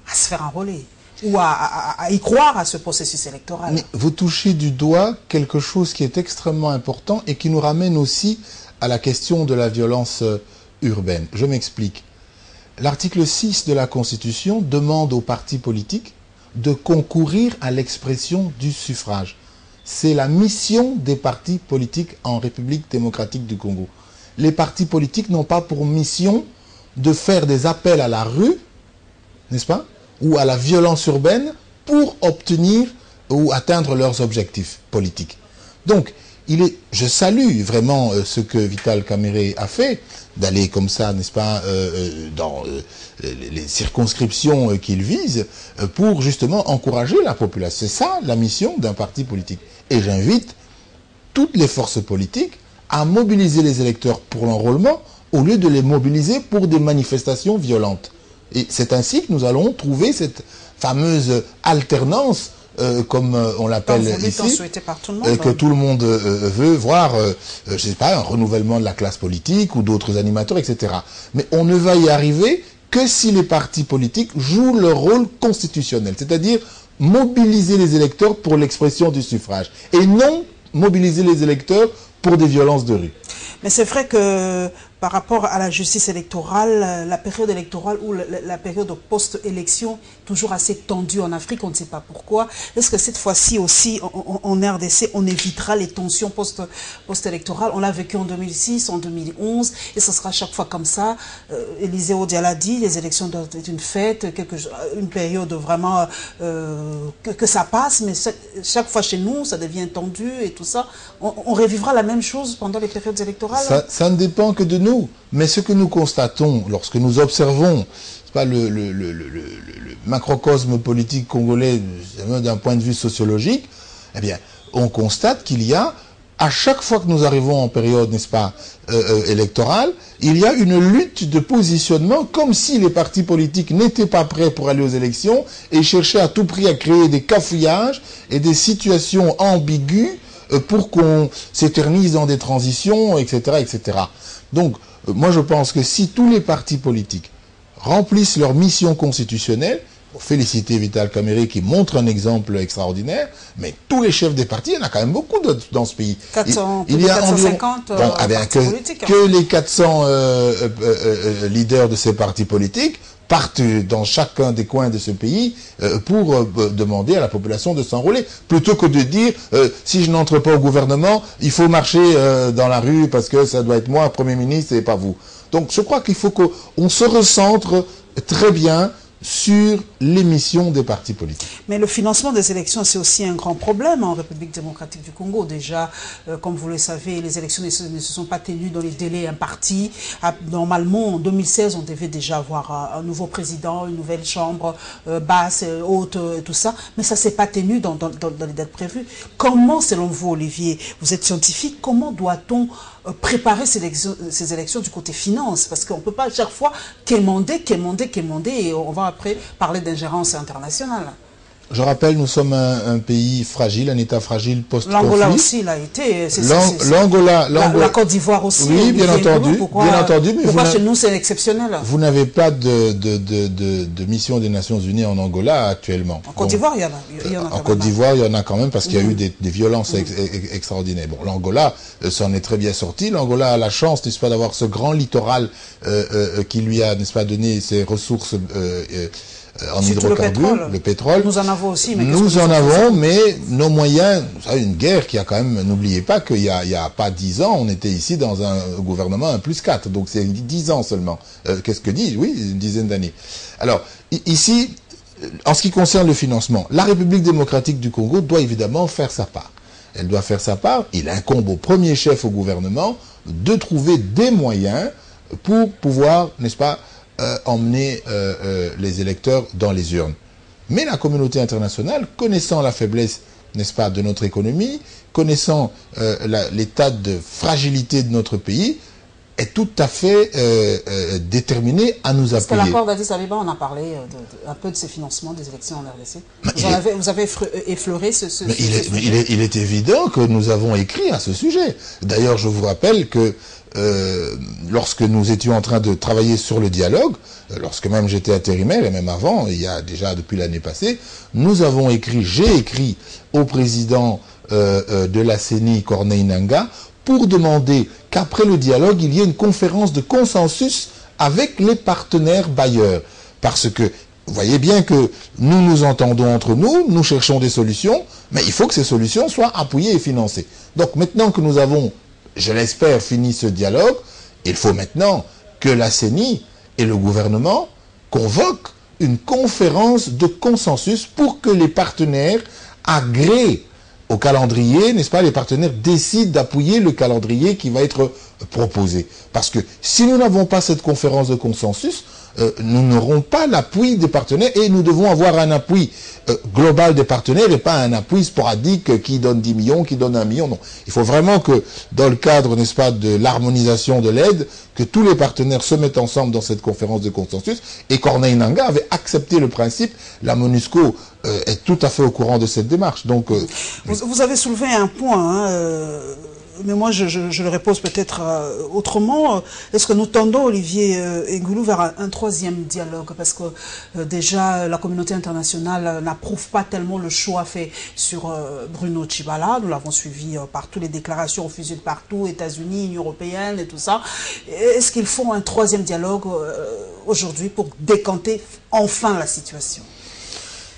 à se faire enrôler ou à y croire à ce processus électoral. Mais vous touchez du doigt quelque chose qui est extrêmement important et qui nous ramène aussi à la question de la violence urbaine. Je m'explique. L'article 6 de la Constitution demande aux partis politiques de concourir à l'expression du suffrage. C'est la mission des partis politiques en République démocratique du Congo. Les partis politiques n'ont pas pour mission de faire des appels à la rue, n'est-ce pas, ou à la violence urbaine pour obtenir ou atteindre leurs objectifs politiques. Donc, je salue vraiment ce que Vital Kamerhe a fait, d'aller comme ça, n'est-ce pas, dans les circonscriptions qu'il vise, pour justement encourager la population. C'est ça la mission d'un parti politique. Et j'invite toutes les forces politiques à mobiliser les électeurs pour l'enrôlement, au lieu de les mobiliser pour des manifestations violentes. Et c'est ainsi que nous allons trouver cette fameuse alternance, comme on l'appelle ici, que tout le monde veut voir, je sais pas, un renouvellement de la classe politique ou d'autres animateurs, etc. Mais on ne va y arriver que si les partis politiques jouent leur rôle constitutionnel, c'est-à-dire mobiliser les électeurs pour l'expression du suffrage, et non mobiliser les électeurs pour des violences de rue. Mais c'est vrai que par rapport à la justice électorale, la période électorale ou la période post-élection, toujours assez tendue en Afrique, on ne sait pas pourquoi. Est-ce que cette fois-ci aussi, en RDC, on évitera les tensions post-électorales? On l'a vécu en 2006, en 2011, et ce sera chaque fois comme ça. Élisée Odial a dit, les élections doivent être une fête, une période vraiment que ça passe, mais chaque fois chez nous, ça devient tendu et tout ça. On revivra la même chose pendant les périodes électorales? Ça ne dépend que de nous. Mais ce que nous constatons lorsque nous observons pas le macrocosme politique congolais d'un point de vue sociologique, eh bien, on constate qu'il y a, à chaque fois que nous arrivons en période, n'est-ce pas, électorale, il y a une lutte de positionnement comme si les partis politiques n'étaient pas prêts pour aller aux élections et cherchaient à tout prix à créer des cafouillages et des situations ambiguës pour qu'on s'éternise dans des transitions, etc., etc. Donc, moi je pense que si tous les partis politiques remplissent leur mission constitutionnelle, pour féliciter Vital Kamerhe qui montre un exemple extraordinaire, mais tous les chefs des partis, il y en a quand même beaucoup dans ce pays. 400, il y a 450 partis politiques. Que les 400 leaders de ces partis politiques partent dans chacun des coins de ce pays pour demander à la population de s'enrôler, plutôt que de dire si je n'entre pas au gouvernement, il faut marcher dans la rue parce que ça doit être moi, Premier ministre, et pas vous. Donc je crois qu'il faut qu'on se recentre très bien sur l'émission des partis politiques. Mais le financement des élections, c'est aussi un grand problème en République démocratique du Congo. Déjà, comme vous le savez, les élections ne se sont pas tenues dans les délais impartis. Normalement, en 2016, on devait déjà avoir un nouveau président, une nouvelle chambre basse, haute, tout ça. Mais ça ne s'est pas tenu dans les dates prévues. Comment, selon vous, Olivier, vous êtes scientifique, comment doit-on préparer ces élections du côté finance? Parce qu'on ne peut pas à chaque fois quémander, et on va après parler d'ingérence internationale. Je rappelle, nous sommes un pays fragile, un État fragile post-conflit. L'Angola aussi l'a été. La Côte d'Ivoire aussi. Oui, bien entendu. Pourquoi chez nous c'est exceptionnel? Vous n'avez pas de mission des Nations Unies en Angola actuellement. En Côte d'Ivoire, il y en a. En Côte d'Ivoire, il y en a quand même parce qu'il y a eu des violences extraordinaires. Bon, l'Angola s'en est très bien sorti. L'Angola a la chance, n'est-ce pas, d'avoir ce grand littoral qui lui a, n'est-ce pas, donné ses ressources en hydrocarbures, le pétrole. Nous en avons aussi. Mais nous en avons, mais nos moyens, vous savez, une guerre qui a quand même, n'oubliez pas qu'il y a pas 10 ans, on était ici dans un gouvernement 1+4, donc c'est 10 ans seulement. Qu'est-ce que dit? Oui, une dizaine d'années. Alors, ici, en ce qui concerne le financement, la République démocratique du Congo doit évidemment faire sa part. Elle doit faire sa part. Il incombe au premier chef au gouvernement de trouver des moyens pour pouvoir, n'est-ce pas, emmener les électeurs dans les urnes. Mais la communauté internationale, connaissant la faiblesse, n'est-ce pas, de notre économie, connaissant l'état de fragilité de notre pays, est tout à fait déterminée à nous appuyer. Parce que l'accord d'Addis Abeba, on a parlé un peu de ces financements des élections en RDC. Vous avez effleuré ce sujet. Il est évident que nous avons écrit à ce sujet. D'ailleurs, je vous rappelle que lorsque nous étions en train de travailler sur le dialogue, lorsque même j'étais intérimaire, et même avant, il y a déjà depuis l'année passée, j'ai écrit au président de la CENI, Corneille Nangaa, pour demander qu'après le dialogue, il y ait une conférence de consensus avec les partenaires bailleurs. Parce que, vous voyez bien que nous nous entendons entre nous, nous cherchons des solutions, mais il faut que ces solutions soient appuyées et financées. Donc maintenant que nous avons, je l'espère, fini ce dialogue, il faut maintenant que la CENI et le gouvernement convoquent une conférence de consensus pour que les partenaires agréent au calendrier, n'est-ce pas, les partenaires décident d'appuyer le calendrier qui va être proposé. Parce que si nous n'avons pas cette conférence de consensus, nous n'aurons pas l'appui des partenaires et nous devons avoir un appui global des partenaires et pas un appui sporadique qui donne 10 millions, qui donne 1 million. Non. Il faut vraiment que, dans le cadre, n'est-ce pas, de l'harmonisation de l'aide, que tous les partenaires se mettent ensemble dans cette conférence de consensus. Et Corneille Nangaa avait accepté le principe. La MONUSCO est tout à fait au courant de cette démarche. Donc, vous avez soulevé un point, mais moi je le repose peut-être autrement. Est-ce que nous tendons, Olivier Ngoulou, vers un troisième dialogue? Parce que déjà la communauté internationale n'approuve pas tellement le choix fait sur Bruno Tshibala. Nous l'avons suivi partout, les déclarations refusées de partout, États-Unis, Union européenne et tout ça. Est-ce qu'il faut un troisième dialogue aujourd'hui pour décanter enfin la situation?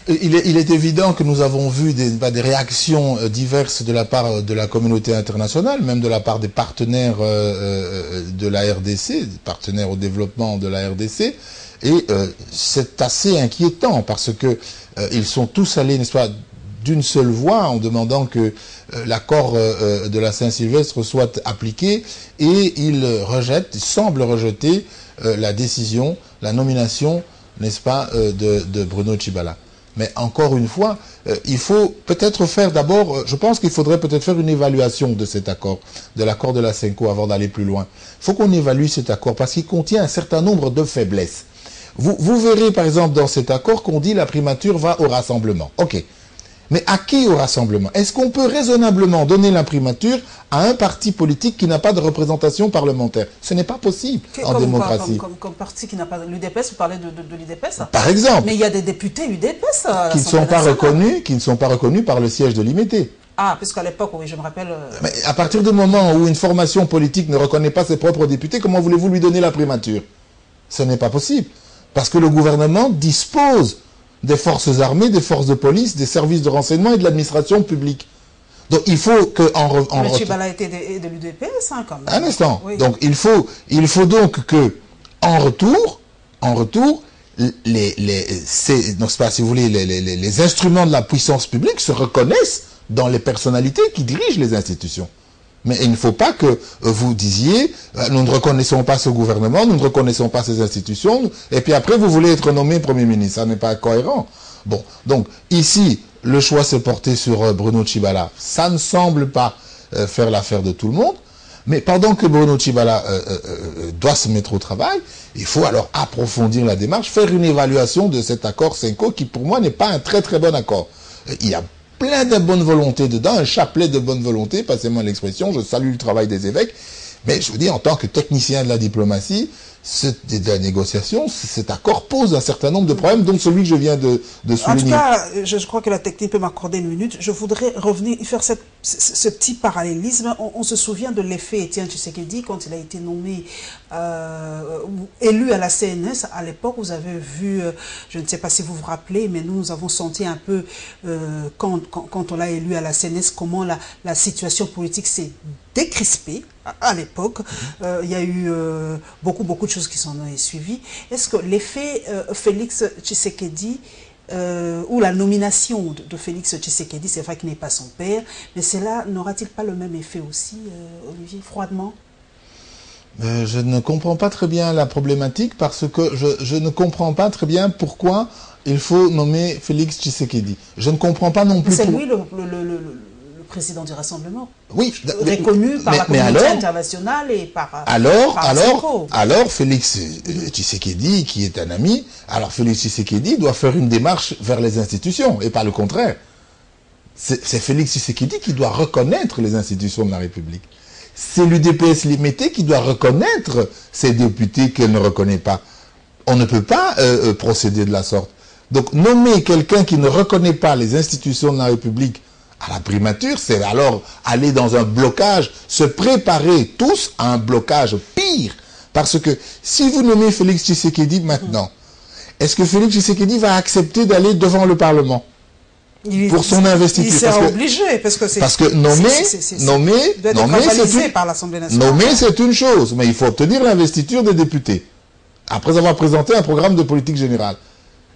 Il est évident que nous avons vu des réactions diverses de la part de la communauté internationale, même de la part des partenaires de la RDC, des partenaires au développement de la RDC, et c'est assez inquiétant parce que ils sont tous allés, n'est-ce pas, d'une seule voix en demandant que l'accord de la Saint-Sylvestre soit appliqué, et ils semblent rejeter la décision, la nomination, n'est-ce pas, de Bruno Tshibala. Mais encore une fois, il faut peut-être faire d'abord, je pense qu'il faudrait peut-être faire une évaluation de cet accord, de l'accord de la CENCO, avant d'aller plus loin. Il faut qu'on évalue cet accord parce qu'il contient un certain nombre de faiblesses. Vous verrez par exemple dans cet accord qu'on dit la primature va au rassemblement. Ok. Mais à qui au rassemblement? Est-ce qu'on peut raisonnablement donner l'imprimature à un parti politique qui n'a pas de représentation parlementaire? Ce n'est pas possible en démocratie. Comme parti qui n'a pas... L'UDPS, vous parlez de l'UDPS? Par exemple. Mais il y a des députés UDPS qui ne sont pas reconnus par le siège de l'IMT. Ah, parce qu'à l'époque, oui, je me rappelle... Mais à partir du moment où une formation politique ne reconnaît pas ses propres députés, comment voulez-vous lui donner la primature? Ce n'est pas possible. Parce que le gouvernement dispose des forces armées, des forces de police, des services de renseignement et de l'administration publique. Donc il faut que... Mais Tshibala était de l'UDPS, hein, quand même. Un instant. Oui. Donc il faut donc que, en retour, les instruments de la puissance publique se reconnaissent dans les personnalités qui dirigent les institutions. Mais il ne faut pas que vous disiez, nous ne reconnaissons pas ce gouvernement, nous ne reconnaissons pas ces institutions, et puis après vous voulez être nommé Premier ministre. Ça n'est pas cohérent. Bon, donc ici, le choix s'est porté sur Bruno Tshibala. Ça ne semble pas faire l'affaire de tout le monde, mais pendant que Bruno Tshibala doit se mettre au travail, il faut alors approfondir la démarche, faire une évaluation de cet accord CENCO qui pour moi n'est pas un très très bon accord. Il y a plein de bonne volonté dedans, un chapelet de bonne volonté, passez-moi l'expression, je salue le travail des évêques, mais je vous dis, en tant que technicien de la diplomatie, de la négociation, cet accord pose un certain nombre de problèmes, dont celui que je viens de souligner. En tout cas, je crois que la technique peut m'accorder une minute. Je voudrais revenir, faire ce petit parallélisme. On se souvient de l'effet Étienne Tshisekedi quand il a été nommé, élu à la CNS. À l'époque, vous avez vu, je ne sais pas si vous vous rappelez, mais nous avons senti un peu, quand on l'a élu à la CNS, comment la situation politique s'est décrispée. À l'époque, il y a eu beaucoup de choses qui s'en ont suivies. Est-ce que l'effet Félix Tshisekedi, ou la nomination de Félix Tshisekedi, c'est vrai qu'il n'est pas son père, mais cela n'aura-t-il pas le même effet aussi, Olivier, froidement? Je ne comprends pas très bien la problématique parce que je ne comprends pas très bien pourquoi il faut nommer Félix Tshisekedi. Je ne comprends pas non plus... C'est lui le président du Rassemblement. Oui, reconnu par la communauté internationale et par alors Félix Tshisekedi, qui est un ami, alors Félix Tshisekedi doit faire une démarche vers les institutions, et pas le contraire. C'est Félix Tshisekedi qui doit reconnaître les institutions de la République. C'est l'UDPS limité qui doit reconnaître ces députés qu'elle ne reconnaît pas. On ne peut pas procéder de la sorte. Donc nommer quelqu'un qui ne reconnaît pas les institutions de la République à la primature, c'est alors aller dans un blocage, se préparer tous à un blocage pire. Parce que si vous nommez Félix Tshisekedi maintenant, est-ce que Félix Tshisekedi va accepter d'aller devant le Parlement pour son investiture? Il sera obligé, parce que nommer, c'est une chose, mais il faut obtenir l'investiture des députés, après avoir présenté un programme de politique générale.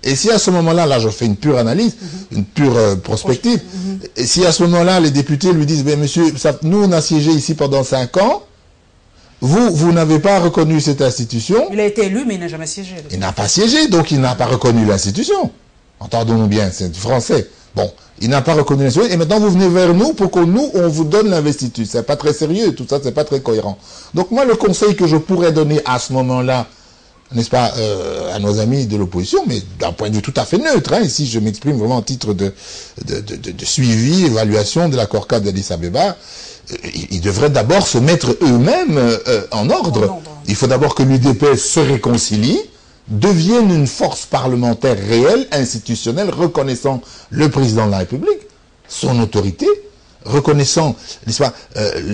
Et si à ce moment-là, là je fais une pure analyse, une pure prospective, et si à ce moment-là les députés lui disent, ben monsieur, nous on a siégé ici pendant 5 ans, vous n'avez pas reconnu cette institution. Il a été élu, mais il n'a jamais siégé. Il n'a pas siégé, donc il n'a pas reconnu l'institution. Entendons-nous bien, c'est français. Bon, il n'a pas reconnu l'institution, et maintenant vous venez vers nous pour qu'on vous donne l'investiture. C'est pas très sérieux, tout ça, c'est pas très cohérent. Donc moi, le conseil que je pourrais donner à ce moment-là, n'est-ce pas, à nos amis de l'opposition, mais d'un point de vue tout à fait neutre. Hein, ici, je m'exprime vraiment en titre de suivi, évaluation de l'accord cadre d'Addis Abeba. Ils devraient d'abord se mettre eux-mêmes en ordre. Il faut d'abord que l'UDPS se réconcilie, devienne une force parlementaire réelle, institutionnelle, reconnaissant le président de la République, son autorité, reconnaissant, n'est-ce pas,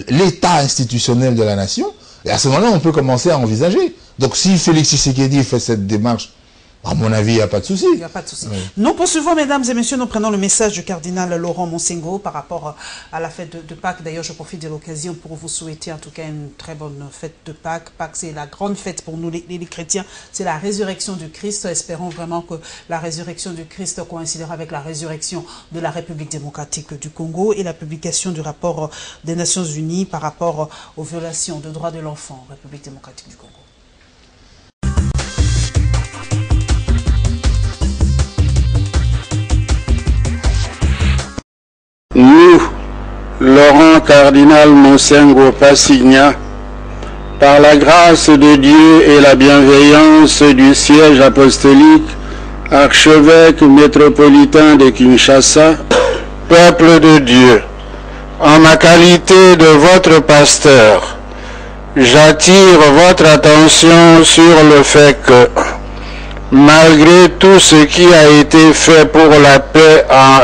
l'état institutionnel de la nation. Et à ce moment-là, on peut commencer à envisager. Donc si Félix Tshisekedi fait cette démarche, à mon avis, il n'y a pas de souci. Il n'y a pas de souci. Oui. Nous poursuivons, mesdames et messieurs, nous prenons le message du cardinal Laurent Monsengo par rapport à la fête de Pâques. D'ailleurs, je profite de l'occasion pour vous souhaiter en tout cas une très bonne fête de Pâques. Pâques, c'est la grande fête pour nous les chrétiens. C'est la résurrection du Christ. Espérons vraiment que la résurrection du Christ coïncidera avec la résurrection de la République démocratique du Congo et la publication du rapport des Nations Unies par rapport aux violations de droits de l'enfant, République démocratique du Congo. Nous, Laurent Cardinal Monsengo Passigna, par la grâce de Dieu et la bienveillance du siège apostolique, archevêque métropolitain de Kinshasa, peuple de Dieu, en ma qualité de votre pasteur, j'attire votre attention sur le fait que, malgré tout ce qui a été fait pour la paix en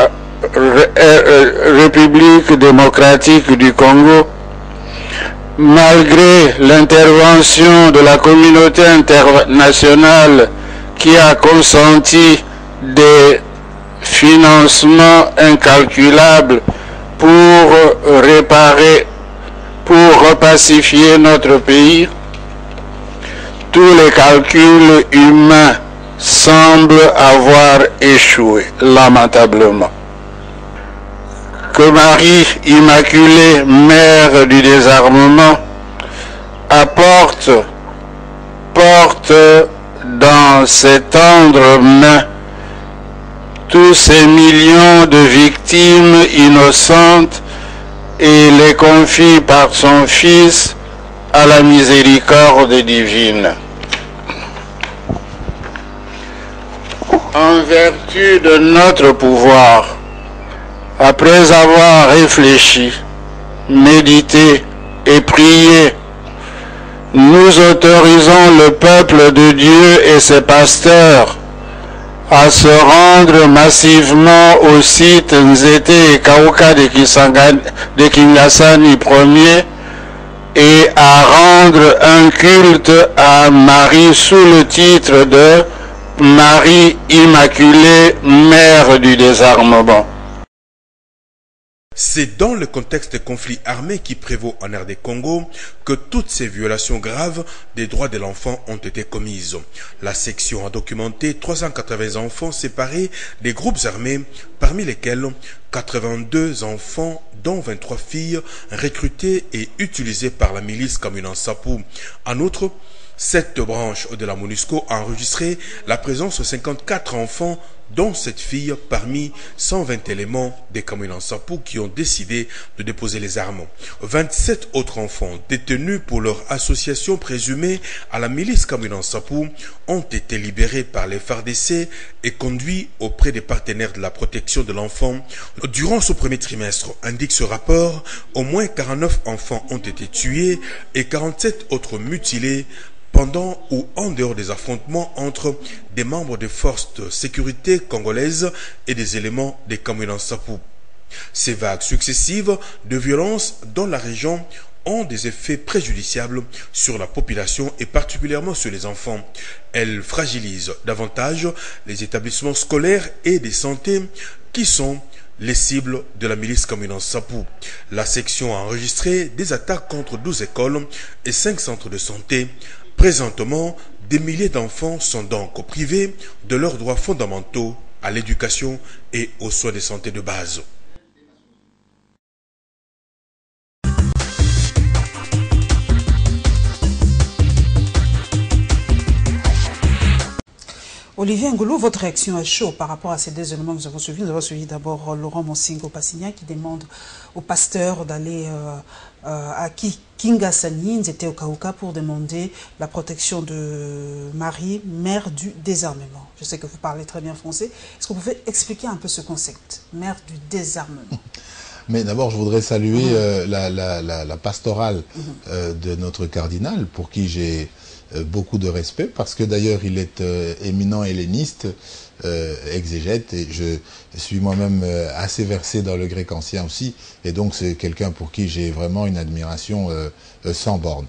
République démocratique du Congo, malgré l'intervention de la communauté internationale qui a consenti des financements incalculables pour réparer, pour repacifier notre pays, tous les calculs humains semblent avoir échoué lamentablement. Que Marie Immaculée, Mère du désarmement, porte dans ses tendres mains tous ces millions de victimes innocentes et les confie par son Fils à la miséricorde divine. En vertu de notre pouvoir, après avoir réfléchi, médité et prié, nous autorisons le peuple de Dieu et ses pasteurs à se rendre massivement au site Nzete et Kauka de Kingasani Ier et à rendre un culte à Marie sous le titre de Marie Immaculée, Mère du désarmement. C'est dans le contexte des conflits armés qui prévaut en RD Congo que toutes ces violations graves des droits de l'enfant ont été commises. La section a documenté 380 enfants séparés des groupes armés, parmi lesquels 82 enfants, dont 23 filles, recrutées et utilisées par la milice Kamina Nsapu. En outre, cette branche de la MONUSCO a enregistré la présence de 54 enfants, dont 7 filles parmi 120 éléments des Kamina Nsapu qui ont décidé de déposer les armes. 27 autres enfants détenus pour leur association présumée à la milice Kamina Nsapu ont été libérés par les FARDC et conduits auprès des partenaires de la protection de l'enfant. Durant ce premier trimestre, indique ce rapport, au moins 49 enfants ont été tués et 47 autres mutilés pendant ou en dehors des affrontements entre des membres des forces de sécurité congolaises et des éléments des Kamina Nsapu. Ces vagues successives de violence dans la région ont des effets préjudiciables sur la population et particulièrement sur les enfants. Elles fragilisent davantage les établissements scolaires et de santé qui sont les cibles de la milice Kamina Nsapu. La section a enregistré des attaques contre 12 écoles et 5 centres de santé. Présentement, des milliers d'enfants sont donc privés de leurs droits fondamentaux à l'éducation et aux soins de santé de base. Olivier Ngolo, votre réaction à chaud par rapport à ces deux éléments que nous avons suivis. Nous avons suivi d'abord Laurent Monsengo Passigna qui demande aux pasteurs d'aller à Kingasani, ils étaient au Cauca pour demander la protection de Marie, mère du désarmement. Je sais que vous parlez très bien français. Est-ce que vous pouvez expliquer un peu ce concept, mère du désarmement? Mais d'abord, je voudrais saluer la pastorale de notre cardinal, pour qui j'ai beaucoup de respect, parce que d'ailleurs, il est éminent helléniste, exégète, et je suis moi-même assez versé dans le grec ancien aussi, et donc c'est quelqu'un pour qui j'ai vraiment une admiration sans borne.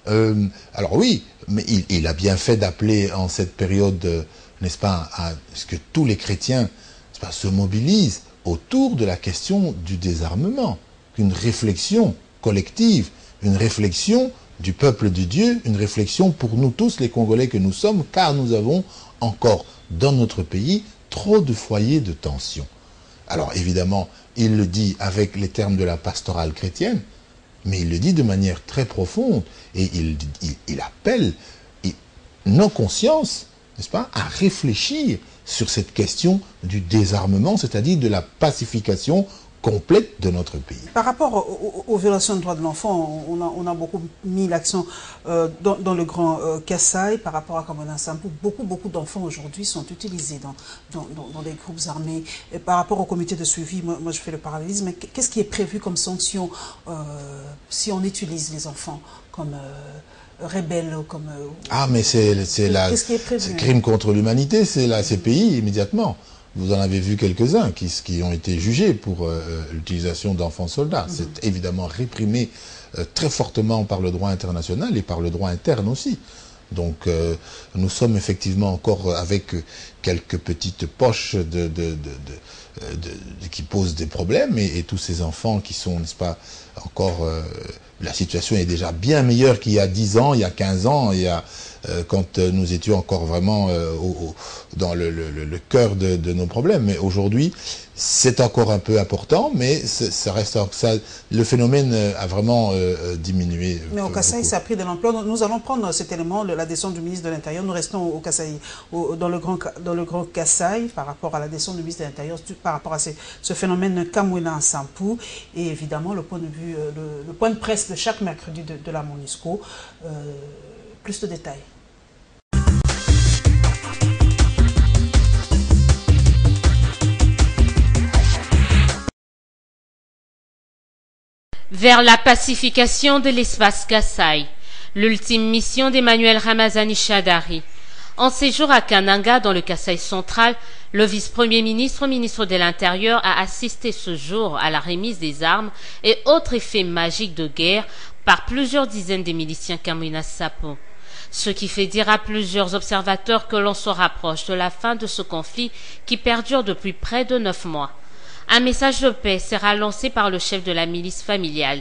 Alors oui, mais il a bien fait d'appeler en cette période, n'est-ce pas, à ce que tous les chrétiens, n'est-ce pas, se mobilisent autour de la question du désarmement, une réflexion collective, une réflexion du peuple de Dieu, une réflexion pour nous tous les Congolais que nous sommes, car nous avons encore dans notre pays trop de foyers de tension. Alors évidemment, il le dit avec les termes de la pastorale chrétienne, mais il le dit de manière très profonde, et il appelle nos consciences, n'est-ce pas, à réfléchir sur cette question du désarmement, c'est-à-dire de la pacification complète de notre pays. Par rapport aux violations des droits de l'enfant, on a beaucoup mis l'accent dans le Grand Kasaï par rapport à Kamwina Nsapu. Beaucoup d'enfants aujourd'hui sont utilisés dans des groupes armés. Et par rapport au comité de suivi, moi je fais le parallélisme, mais qu'est-ce qui est prévu comme sanction si on utilise les enfants comme rebelles, comme... Ah, mais c'est crime contre l'humanité, c'est la CPI immédiatement. Vous en avez vu quelques-uns qui ont été jugés pour l'utilisation d'enfants soldats. C'est évidemment réprimé très fortement par le droit international et par le droit interne aussi. Donc nous sommes effectivement encore avec quelques petites poches qui posent des problèmes, et tous ces enfants qui sont, n'est-ce pas, encore... la situation est déjà bien meilleure qu'il y a 10 ans, il y a 15 ans, quand nous étions encore vraiment dans le cœur de nos problèmes. Mais aujourd'hui, c'est encore un peu important, mais ça reste, le phénomène a vraiment diminué. Mais au Kasaï, ça a pris de l'ampleur. Nous allons prendre cet élément, la descente du ministre de l'Intérieur. Nous restons au Kasaï, dans le grand Kasaï, par rapport à la descente du ministre de l'Intérieur, par rapport à ce phénomène Kamwina Nsapu, et évidemment le point de vue, le point de presse de chaque mercredi de la MONUSCO. Plus de détails. Vers la pacification de l'espace Kasaï, l'ultime mission d'Emmanuel Ramazani Shadari. En séjour à Kananga, dans le Kasaï central, le vice-premier ministre, ministre de l'Intérieur, a assisté ce jour à la remise des armes et autres effets magiques de guerre par plusieurs dizaines de miliciens Kamwina Nsapu. Ce qui fait dire à plusieurs observateurs que l'on se rapproche de la fin de ce conflit qui perdure depuis près de 9 mois. Un message de paix sera lancé par le chef de la milice familiale.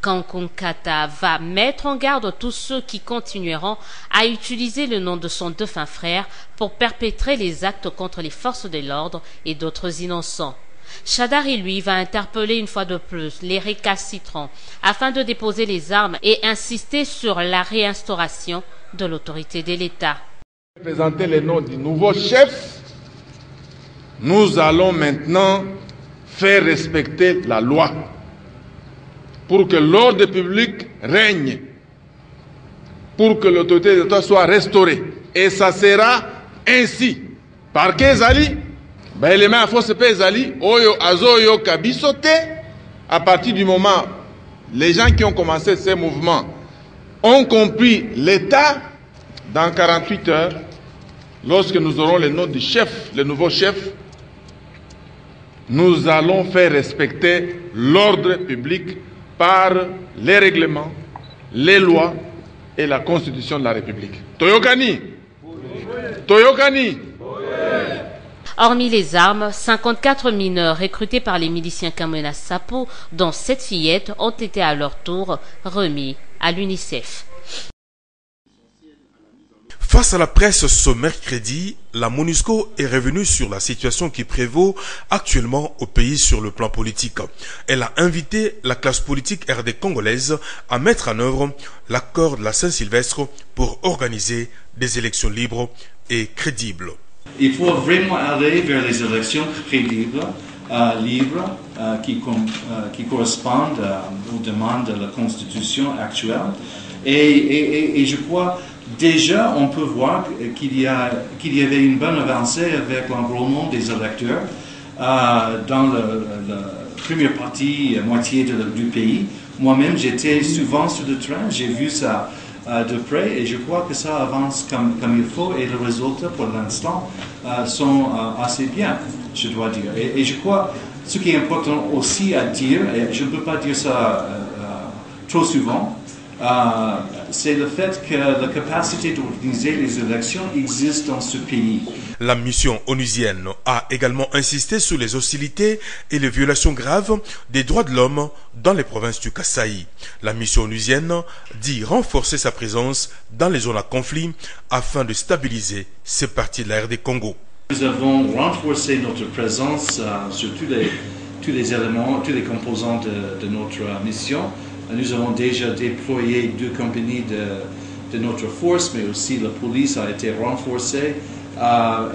Kankunkata va mettre en garde tous ceux qui continueront à utiliser le nom de son défunt frère pour perpétrer les actes contre les forces de l'ordre et d'autres innocents. Shadari, lui, va interpeller une fois de plus les récalcitrants afin de déposer les armes et insister sur la réinstauration de l'autorité de l'État. Présenter les noms du nouveau chef, nous allons maintenant faire respecter la loi pour que l'ordre public règne, pour que l'autorité de l'État soit restaurée. Et ça sera ainsi. Par Kezali, les mains à force Kezali, Oyo Azoyo Kabisote, à partir du moment les gens qui ont commencé ces mouvements ont compris l'État, dans 48 heures, lorsque nous aurons les noms du chef, le nouveau chef, nous allons faire respecter l'ordre public par les règlements, les lois et la Constitution de la République. Toyokani, Toyokani. Hormis les armes, 54 mineurs recrutés par les miliciens Kamwina Nsapu, dont 7 fillettes, ont été à leur tour remis à l'UNICEF. Face à la presse ce mercredi, la MONUSCO est revenue sur la situation qui prévaut actuellement au pays sur le plan politique. Elle a invité la classe politique RD congolaise à mettre en œuvre l'accord de la Saint-Sylvestre pour organiser des élections libres et crédibles. Il faut vraiment aller vers les élections crédibles livres qui correspondent aux demandes de la Constitution actuelle. Et je crois déjà on peut voir qu'il y avait une bonne avancée avec l'enrôlement des électeurs dans la première partie, moitié du pays. Moi-même, j'étais souvent sur le train, j'ai vu ça de près et je crois que ça avance comme il faut et les résultats pour l'instant sont assez bien, je dois dire. Et je crois, ce qui est important aussi à dire, et je ne peux pas dire ça trop souvent, c'est le fait que la capacité d'organiser les élections existe dans ce pays. La mission onusienne a également insisté sur les hostilités et les violations graves des droits de l'homme dans les provinces du Kasaï. La mission onusienne dit renforcer sa présence dans les zones à conflit afin de stabiliser ces parties de la RD Congo. Nous avons renforcé notre présence sur tous les éléments, tous les composants de notre mission. Nous avons déjà déployé 2 compagnies de notre force, mais aussi la police a été renforcée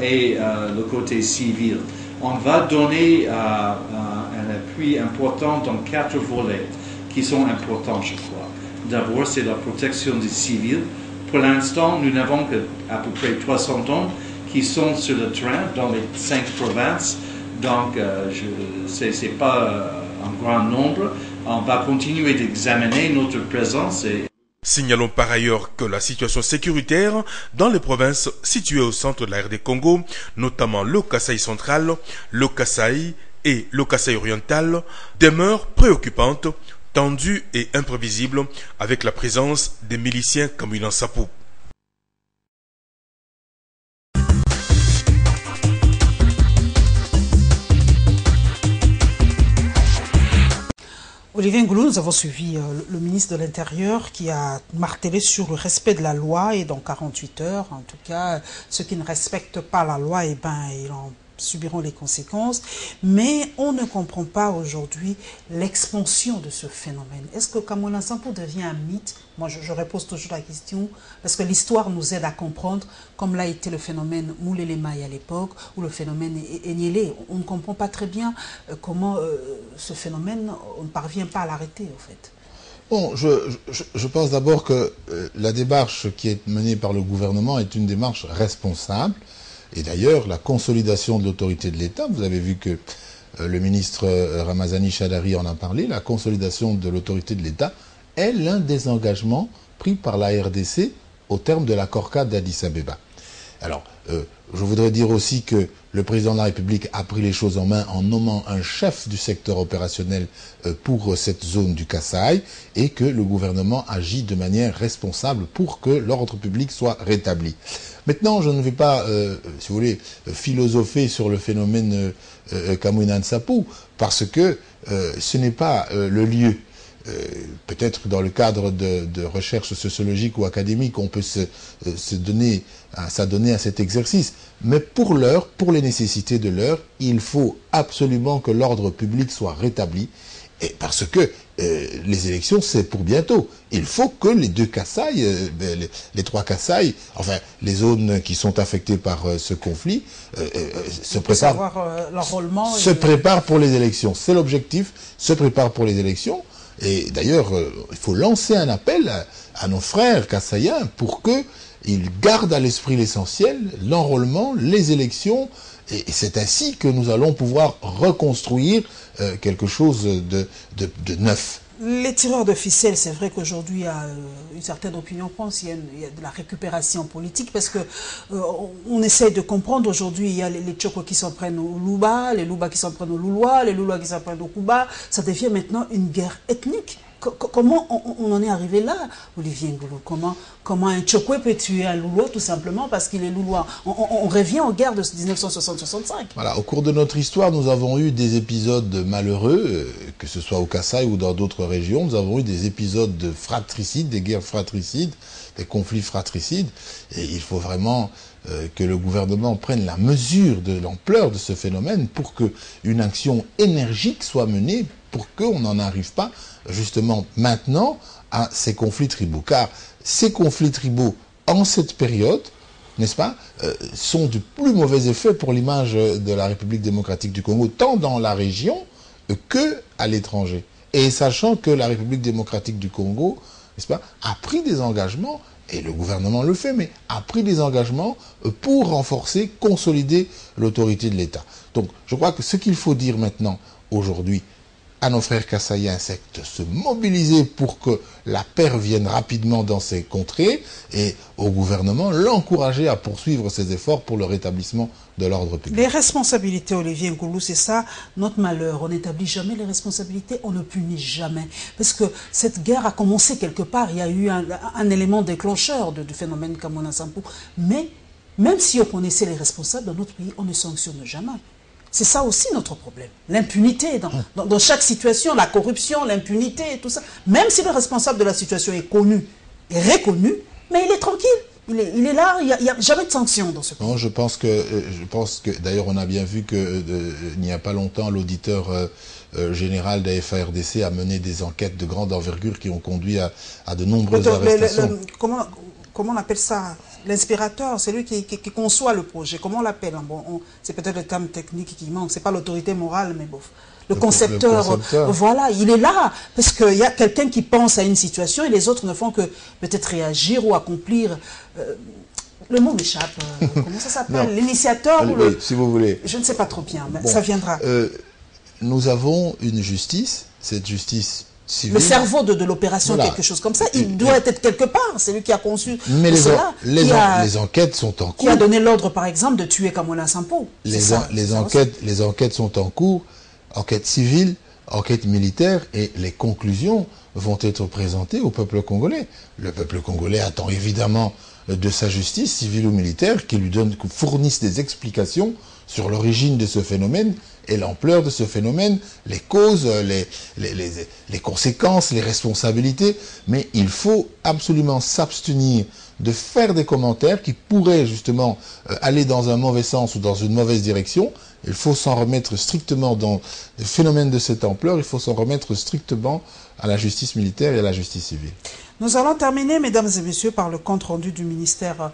et le côté civil. On va donner un appui important dans 4 volets qui sont importants, je crois. D'abord, c'est la protection des civils. Pour l'instant, nous n'avons qu'à peu près 300 hommes qui sont sur le train dans les 5 provinces. Donc, ce n'est pas un grand nombre. On va continuer d'examiner notre présence. Signalons par ailleurs que la situation sécuritaire dans les provinces situées au centre de la RD Congo, notamment le Kasaï central, le Kasaï et le Kasaï oriental, demeure préoccupante, tendue et imprévisible avec la présence des miliciens Kamwina Nsapu. Olivier Ngoulou, nous avons suivi le ministre de l'Intérieur qui a martelé sur le respect de la loi et dans 48 heures, en tout cas, ceux qui ne respectent pas la loi, eh ben, ils en subiront les conséquences. Mais on ne comprend pas aujourd'hui l'expansion de ce phénomène. Est-ce que Kamwina Nsapu devient un mythe? Moi, je repose toujours la question, parce que l'histoire nous aide à comprendre, comme l'a été le phénomène Moulele Maï à l'époque, ou le phénomène Enyele. On ne comprend pas très bien comment ce phénomène, on ne parvient pas à l'arrêter, en fait. Bon, je pense d'abord que la démarche qui est menée par le gouvernement est une démarche responsable. Et d'ailleurs, la consolidation de l'autorité de l'État, vous avez vu que le ministre Ramazani Chadari en a parlé, la consolidation de l'autorité de l'État est l'un des engagements pris par la RDC au terme de l'accord cadre d'Addis Abeba. Alors, je voudrais dire aussi que le président de la République a pris les choses en main en nommant un chef du secteur opérationnel pour cette zone du Kasaï et que le gouvernement agit de manière responsable pour que l'ordre public soit rétabli. Maintenant, je ne vais pas, si vous voulez, philosopher sur le phénomène Kamwina Nsapu parce que ce n'est pas le lieu. Peut-être dans le cadre de recherche sociologique ou académique, on peut s'adonner à cet exercice. Mais pour l'heure, pour les nécessités de l'heure, il faut absolument que l'ordre public soit rétabli. Et parce que les élections, c'est pour bientôt. Il faut que les 2 Kasaï, les 3 Kasaï, enfin les zones qui sont affectées par ce conflit, se préparent pour les élections. C'est l'objectif, se préparent pour les élections. Et d'ailleurs, il faut lancer un appel à nos frères kassaïens pour qu'ils gardent à l'esprit l'essentiel, l'enrôlement, les élections, et c'est ainsi que nous allons pouvoir reconstruire quelque chose de neuf. Les tireurs de ficelle, c'est vrai qu'aujourd'hui, il y a une certaine opinion, je pense, il y a de la récupération politique, parce que on essaie de comprendre aujourd'hui, il y a les Tchoko qui s'en prennent au Luba, les Luba qui s'en prennent au Loulois, les Loulois qui s'en prennent au Kuba, ça devient maintenant une guerre ethnique. Comment on en est arrivé là, Olivier Ngoulou? Comment un Tchokwe peut tuer un Loulois tout simplement parce qu'il est Loulois? On revient aux guerres de 1960-65. Voilà, au cours de notre histoire, nous avons eu des épisodes malheureux, que ce soit au Kasaï ou dans d'autres régions. Nous avons eu des épisodes de fratricides, des guerres fratricides, des conflits fratricides. Et il faut vraiment que le gouvernement prenne la mesure de l'ampleur de ce phénomène pour qu'une action énergique soit menée pour qu'on n'en arrive pas justement maintenant à ces conflits tribaux. Car ces conflits tribaux, en cette période, n'est-ce pas, sont de plus mauvais effets pour l'image de la République démocratique du Congo, tant dans la région que à l'étranger. Et sachant que la République démocratique du Congo, n'est-ce pas, a pris des engagements, et le gouvernement le fait, mais a pris des engagements pour renforcer, consolider l'autorité de l'État. Donc, je crois que ce qu'il faut dire maintenant, aujourd'hui, à nos frères Kassaïens, c'est de se mobiliser pour que la paix revienne rapidement dans ces contrées, et au gouvernement, l'encourager à poursuivre ses efforts pour le rétablissement de l'ordre public. Les responsabilités, Olivier Nkoulou, c'est ça notre malheur. On n'établit jamais les responsabilités, on ne punit jamais. Parce que cette guerre a commencé quelque part, il y a eu un élément déclencheur du phénomène Kamwina Nsapu. Mais même si on connaissait les responsables dans notre pays, on ne sanctionne jamais. C'est ça aussi notre problème. L'impunité dans chaque situation, la corruption, l'impunité et tout ça. Même si le responsable de la situation est connu et reconnu, mais il est tranquille. Il est là, il n'y a jamais de sanction dans ce pays. Non, je pense que d'ailleurs on a bien vu que il n'y a pas longtemps l'auditeur général de la FARDC a mené des enquêtes de grande envergure qui ont conduit à de nombreuses arrestations. Comment on appelle ça? L'inspirateur, c'est lui qui conçoit le projet. Comment on l'appelle? Bon, c'est peut-être le terme technique qui manque. C'est pas l'autorité morale, mais bon. Le concepteur, voilà, il est là. Parce qu'il y a quelqu'un qui pense à une situation et les autres ne font que peut-être réagir ou accomplir. Le mot m'échappe. Comment ça s'appelle? L'initiateur ou le... Si vous voulez. Je ne sais pas trop bien, mais bon, ça viendra. Nous avons une justice, cette justice civile. Le cerveau de l'opération, voilà. Quelque chose comme ça, il doit être quelque part. C'est lui qui a conçu mais les enquêtes sont en cours. Qui a donné l'ordre, par exemple, de tuer Kamwina Nsapu. Les enquêtes sont en cours. Enquête civile, enquête militaire, et les conclusions vont être présentées au peuple congolais. Le peuple congolais attend évidemment de sa justice civile ou militaire qui lui fournisse des explications sur l'origine de ce phénomène et l'ampleur de ce phénomène, les causes, les conséquences, les responsabilités. Mais il faut absolument s'abstenir de faire des commentaires qui pourraient justement aller dans un mauvais sens ou dans une mauvaise direction. Il faut s'en remettre strictement dans des phénomènes de cette ampleur, il faut s'en remettre strictement à la justice militaire et à la justice civile. Nous allons terminer, mesdames et messieurs, par le compte rendu du ministère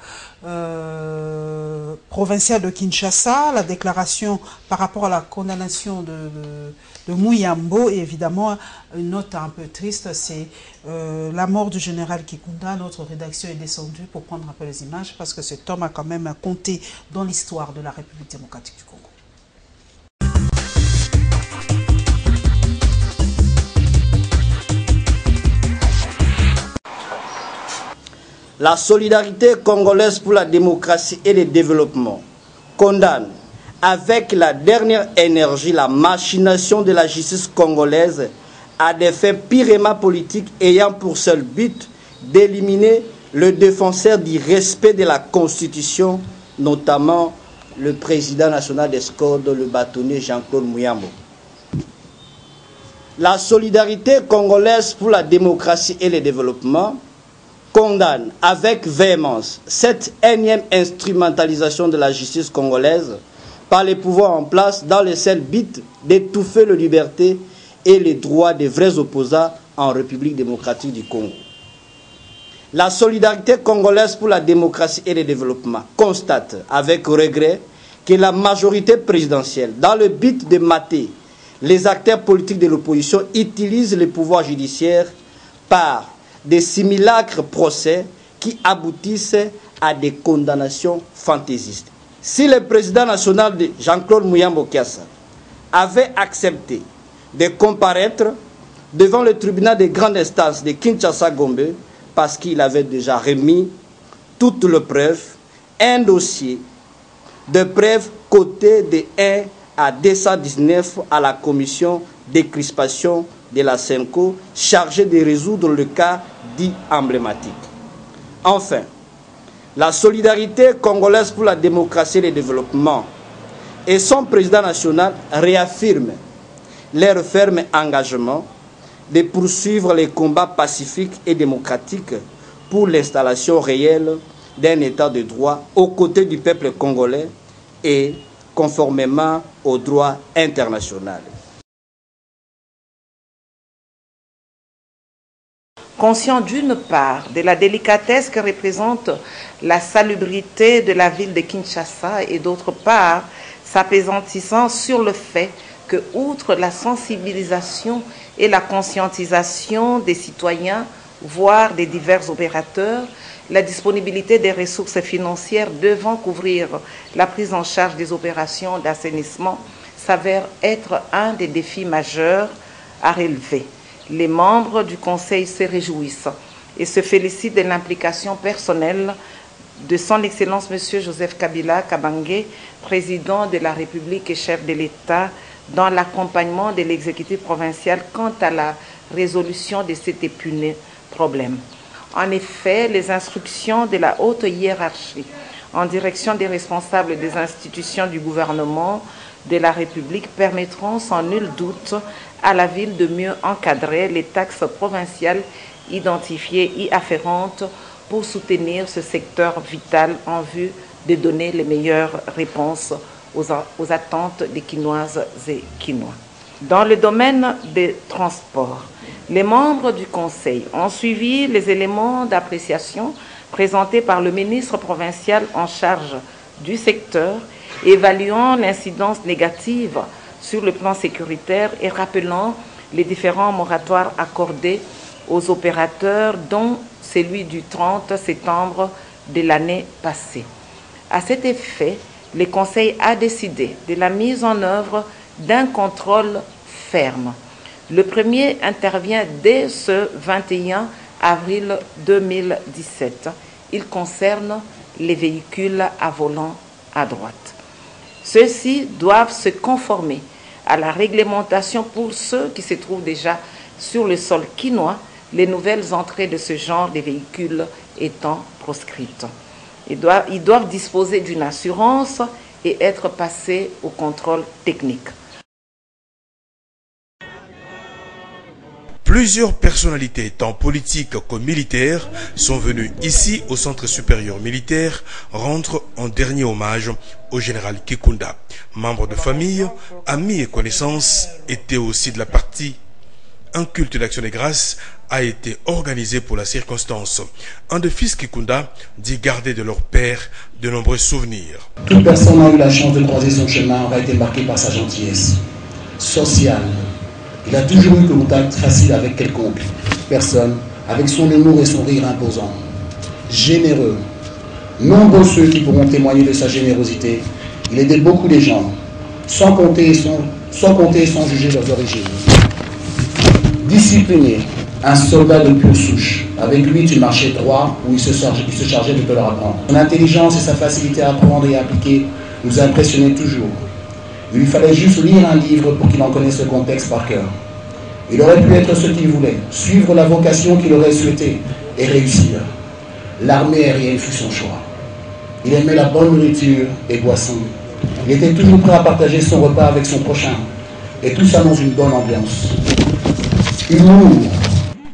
provincial de Kinshasa, la déclaration par rapport à la condamnation de Muyambo, et évidemment, une note un peu triste, c'est la mort du général Kikunda. Notre rédaction est descendue pour prendre un peu les images, parce que cet homme a quand même compté dans l'histoire de la République démocratique du Congo. La solidarité congolaise pour la démocratie et le développement condamne avec la dernière énergie la machination de la justice congolaise à des faits purement politiques ayant pour seul but d'éliminer le défenseur du respect de la Constitution, notamment le président national d'escorte, le bâtonnier Jean-Claude Muyambo. La solidarité congolaise pour la démocratie et le développement condamne avec véhémence cette énième instrumentalisation de la justice congolaise par les pouvoirs en place dans le seul but d'étouffer les libertés et les droits des vrais opposants en République démocratique du Congo. La solidarité congolaise pour la démocratie et le développement constate avec regret que la majorité présidentielle, dans le but de mater les acteurs politiques de l'opposition, utilise le pouvoir judiciaire par des simulacres procès qui aboutissent à des condamnations fantaisistes. Si le président national Jean-Claude Muyambo Kiassa avait accepté de comparaître devant le tribunal de grande instance de Kinshasa-Gombe, parce qu'il avait déjà remis toutes les preuves, un dossier de preuves coté de 1 à 219 à la commission de crispation de la CENCO chargée de résoudre le cas dit emblématique. Enfin, la solidarité congolaise pour la démocratie et le développement et son président national réaffirment leur ferme engagement de poursuivre les combats pacifiques et démocratiques pour l'installation réelle d'un état de droit aux côtés du peuple congolais et conformément au droit international. Conscient d'une part de la délicatesse que représente la salubrité de la ville de Kinshasa et d'autre part s'appesantissant sur le fait que, outre la sensibilisation et la conscientisation des citoyens, voire des divers opérateurs, la disponibilité des ressources financières devant couvrir la prise en charge des opérations d'assainissement s'avère être un des défis majeurs à relever. Les membres du Conseil se réjouissent et se félicitent de l'implication personnelle de son Excellence M. Joseph Kabila Kabange, président de la République et chef de l'État, dans l'accompagnement de l'exécutif provincial quant à la résolution de cet épineux problème. En effet, les instructions de la haute hiérarchie en direction des responsables des institutions du gouvernement de la République permettront sans nul doute à la ville de mieux encadrer les taxes provinciales identifiées y afférentes pour soutenir ce secteur vital en vue de donner les meilleures réponses aux attentes des Kinoises et Kinois. Dans le domaine des transports, les membres du Conseil ont suivi les éléments d'appréciation présentés par le ministre provincial en charge du secteur, évaluant l'incidence négative sur le plan sécuritaire et rappelant les différents moratoires accordés aux opérateurs, dont celui du 30 septembre de l'année passée. À cet effet, le Conseil a décidé de la mise en œuvre d'un contrôle ferme. Le premier intervient dès ce 21 avril 2017. Il concerne les véhicules à volant à droite. Ceux-ci doivent se conformer à la réglementation pour ceux qui se trouvent déjà sur le sol quinois, les nouvelles entrées de ce genre de véhicules étant proscrites. Ils doivent disposer d'une assurance et être passés au contrôle technique. Plusieurs personnalités, tant politiques que militaires, sont venues ici au Centre supérieur militaire rendre un dernier hommage au général Kikunda. Membres de famille, amis et connaissances étaient aussi de la partie. Un culte d'action de grâce a été organisé pour la circonstance. Un des fils Kikunda dit garder de leur père de nombreux souvenirs. Toute personne a eu la chance de croiser son chemin aura été marquée par sa gentillesse sociale. Il a toujours eu contact facile avec quelconque personne, avec son humour et son rire imposant. Généreux. Nombreux ceux qui pourront témoigner de sa générosité. Il aidait beaucoup de gens, sans compter et sans juger leurs origines. Discipliné, un soldat de pure souche. Avec lui, tu marchais droit, où il se chargeait de te leur apprendre. Son intelligence et sa facilité à apprendre et à appliquer nous impressionnaient toujours. Il lui fallait juste lire un livre pour qu'il en connaisse le contexte par cœur. Il aurait pu être ce qu'il voulait, suivre la vocation qu'il aurait souhaitée et réussir. L'armée aérienne fut son choix. Il aimait la bonne nourriture et boisson. Il était toujours prêt à partager son repas avec son prochain. Et tout ça dans une bonne ambiance. Humour.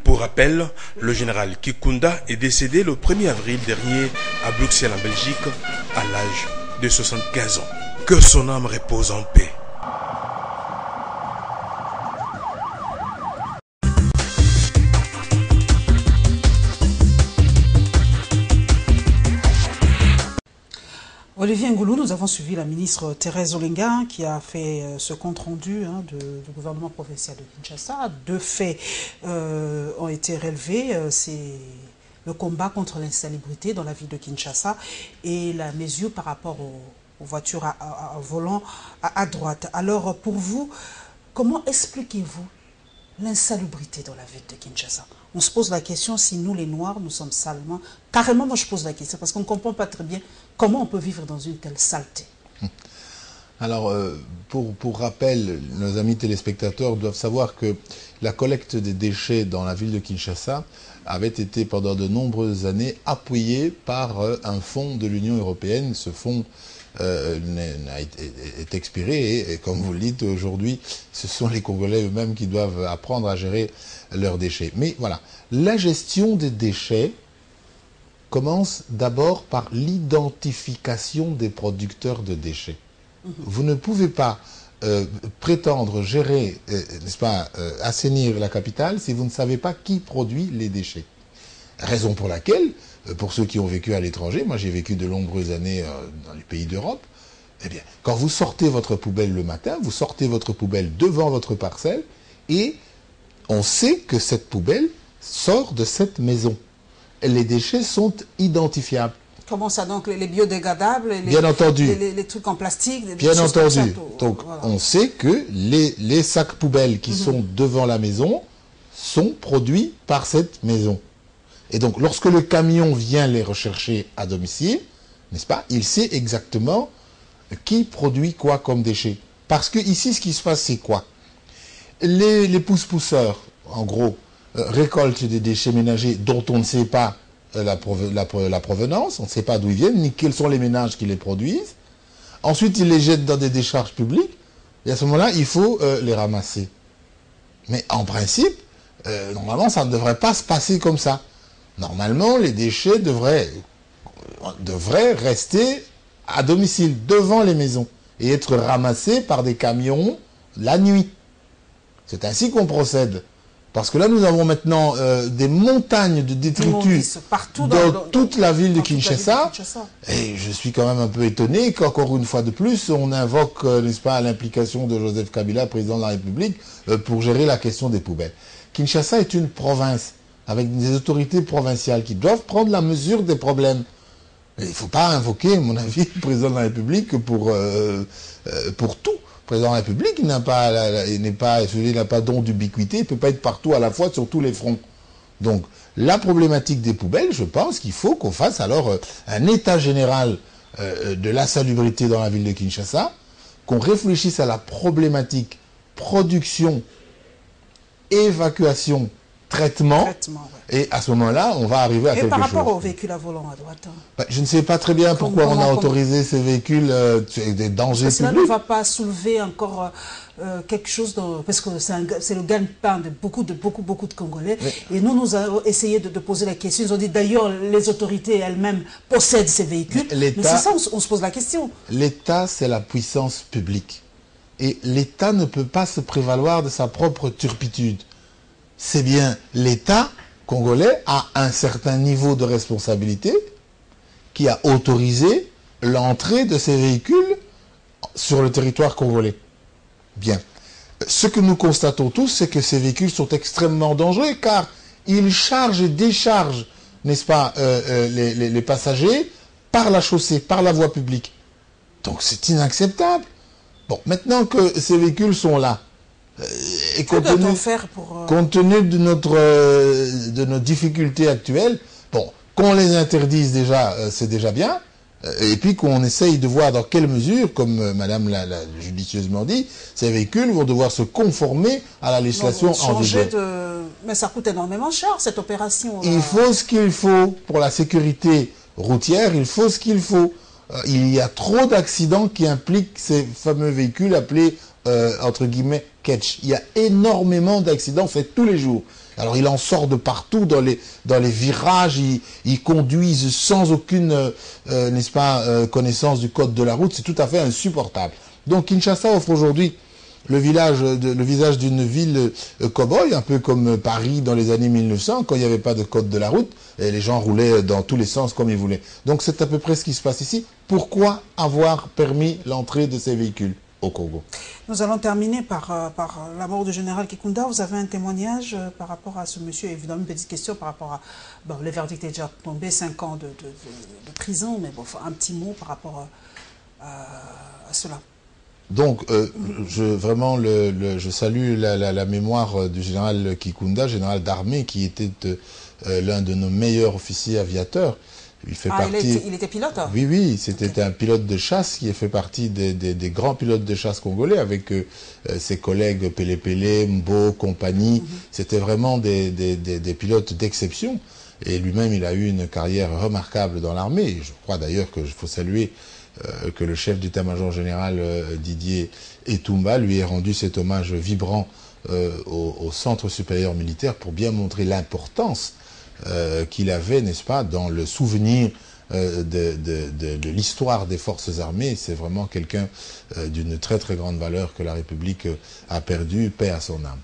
Pour rappel, le général Kikunda est décédé le 1er avril dernier à Bruxelles en Belgique à l'âge de 75 ans. Que son âme repose en paix. Olivier Ngoulou, nous avons suivi la ministre Thérèse Olenga qui a fait ce compte-rendu du gouvernement provincial de Kinshasa. Deux faits ont été relevés. C'est le combat contre l'insalubrité dans la ville de Kinshasa et la mesure par rapport aux voitures à volant à droite. Alors, pour vous, comment expliquez-vous l'insalubrité dans la ville de Kinshasa? On se pose la question si nous, les Noirs, nous sommes salement... Carrément, moi, je pose la question parce qu'on ne comprend pas très bien comment on peut vivre dans une telle saleté. Alors, pour rappel, nos amis téléspectateurs doivent savoir que la collecte des déchets dans la ville de Kinshasa avait été pendant de nombreuses années appuyée par un fonds de l'Union européenne. Ce fonds est expiré et comme vous le dites aujourd'hui, ce sont les Congolais eux-mêmes qui doivent apprendre à gérer leurs déchets. Mais voilà, la gestion des déchets commence d'abord par l'identification des producteurs de déchets. Vous ne pouvez pas prétendre gérer, n'est-ce pas, assainir la capitale si vous ne savez pas qui produit les déchets. Raison pour laquelle, pour ceux qui ont vécu à l'étranger, moi j'ai vécu de nombreuses années dans les pays d'Europe, eh bien, quand vous sortez votre poubelle le matin, vous sortez votre poubelle devant votre parcelle et on sait que cette poubelle sort de cette maison. Les déchets sont identifiables. Comment ça donc, les biodégradables, bien entendu. Les trucs en plastique, bien entendu. Donc voilà. On sait que les sacs poubelles qui sont devant la maison sont produits par cette maison. Et donc lorsque le camion vient les rechercher à domicile, n'est-ce pas, il sait exactement qui produit quoi comme déchets. Parce que ici ce qui se passe c'est quoi? Les pousse-pousseurs, en gros, récoltent des déchets ménagers dont on ne sait pas la provenance, on ne sait pas d'où ils viennent, ni quels sont les ménages qui les produisent. Ensuite, ils les jettent dans des décharges publiques, et à ce moment-là, il faut les ramasser. Mais en principe, normalement, ça ne devrait pas se passer comme ça. Normalement, les déchets devraient rester à domicile, devant les maisons, et être ramassés par des camions la nuit. C'est ainsi qu'on procède. Parce que là, nous avons maintenant des montagnes de détritus dans toute la ville de Kinshasa. Et je suis quand même un peu étonné qu'encore une fois de plus, on invoque, n'est-ce pas, l'implication de Joseph Kabila, président de la République, pour gérer la question des poubelles. Kinshasa est une province, avec des autorités provinciales qui doivent prendre la mesure des problèmes. Il ne faut pas invoquer, à mon avis, le président de la République pour tout. Le président de la République, il n'a pas don d'ubiquité, il ne peut pas être partout à la fois sur tous les fronts. Donc, la problématique des poubelles, je pense qu'il faut qu'on fasse alors un état général de la salubrité dans la ville de Kinshasa, qu'on réfléchisse à la problématique production, évacuation, traitement et à ce moment-là, on va arriver à quelque chose. Et par rapport aux véhicules à volant à droite je ne sais pas très bien pourquoi on a autorisé ces véhicules, des dangers publics. Cela ne va pas soulever encore quelque chose, parce que c'est le gagne-pain de beaucoup de Congolais. Oui. Et nous avons essayé de poser la question. Ils ont dit d'ailleurs, les autorités elles-mêmes possèdent ces véhicules. Mais c'est ça, on se pose la question. L'État, c'est la puissance publique. Et l'État ne peut pas se prévaloir de sa propre turpitude. C'est bien l'État congolais a un certain niveau de responsabilité qui a autorisé l'entrée de ces véhicules sur le territoire congolais. Bien. Ce que nous constatons tous, c'est que ces véhicules sont extrêmement dangereux car ils chargent et déchargent, n'est-ce pas, les passagers par la chaussée, par la voie publique. Donc c'est inacceptable. Bon, maintenant que ces véhicules sont là, et compte tenu de nos difficultés actuelles, bon, qu'on les interdise déjà, c'est déjà bien, et puis qu'on essaye de voir dans quelle mesure, comme Madame l'a judicieusement dit, ces véhicules vont devoir se conformer à la législation en vigueur. Mais ça coûte énormément cher, cette opération. Il faut ce qu'il faut pour la sécurité routière, il faut ce qu'il faut. Il y a trop d'accidents qui impliquent ces fameux véhicules appelés entre guillemets catch. Il y a énormément d'accidents faits tous les jours. Alors il en sort de partout dans les virages, ils conduisent sans aucune n'est-ce pas connaissance du code de la route, c'est tout à fait insupportable. Donc Kinshasa offre aujourd'hui le visage d'une ville cow-boy, un peu comme Paris dans les années 1900, quand il n'y avait pas de code de la route, et les gens roulaient dans tous les sens comme ils voulaient. Donc c'est à peu près ce qui se passe ici. Pourquoi avoir permis l'entrée de ces véhicules au Congo? Nous allons terminer par la mort du général Kikunda. Vous avez un témoignage par rapport à ce monsieur, évidemment une petite question par rapport à... Bon, le verdict est déjà tombé, 5 ans de prison, mais bon, un petit mot par rapport à cela. Donc, je salue la mémoire du général Kikunda, général d'armée, qui était l'un de nos meilleurs officiers aviateurs. Il était pilote? Oui, c'était un pilote de chasse qui a fait partie des grands pilotes de chasse congolais avec ses collègues Pélé Pélé, Mbo, compagnie. C'était vraiment des pilotes d'exception. Et lui-même, il a eu une carrière remarquable dans l'armée. Je crois d'ailleurs qu'il faut saluer que le chef d'état-major général Didier Etumba lui ait rendu cet hommage vibrant au Centre supérieur militaire pour bien montrer l'importance qu'il avait, n'est-ce pas, dans le souvenir de l'histoire des forces armées. C'est vraiment quelqu'un d'une très très grande valeur que la République a perdu, paix à son âme.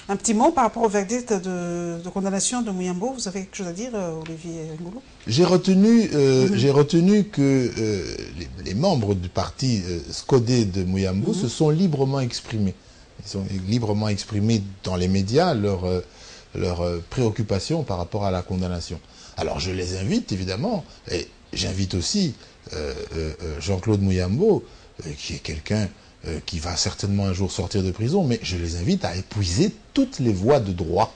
Un petit mot par rapport au verdict de condamnation de Muyambo. Vous avez quelque chose à dire, Olivier Ngoulou? J'ai retenu que les membres du parti Scodé de Muyambo se sont librement exprimés. Ils ont librement exprimé dans les médias leur préoccupation par rapport à la condamnation. Alors je les invite évidemment, et j'invite aussi Jean-Claude Muyambo, qui est quelqu'un qui va certainement un jour sortir de prison, mais je les invite à épuiser toutes les voies de droit.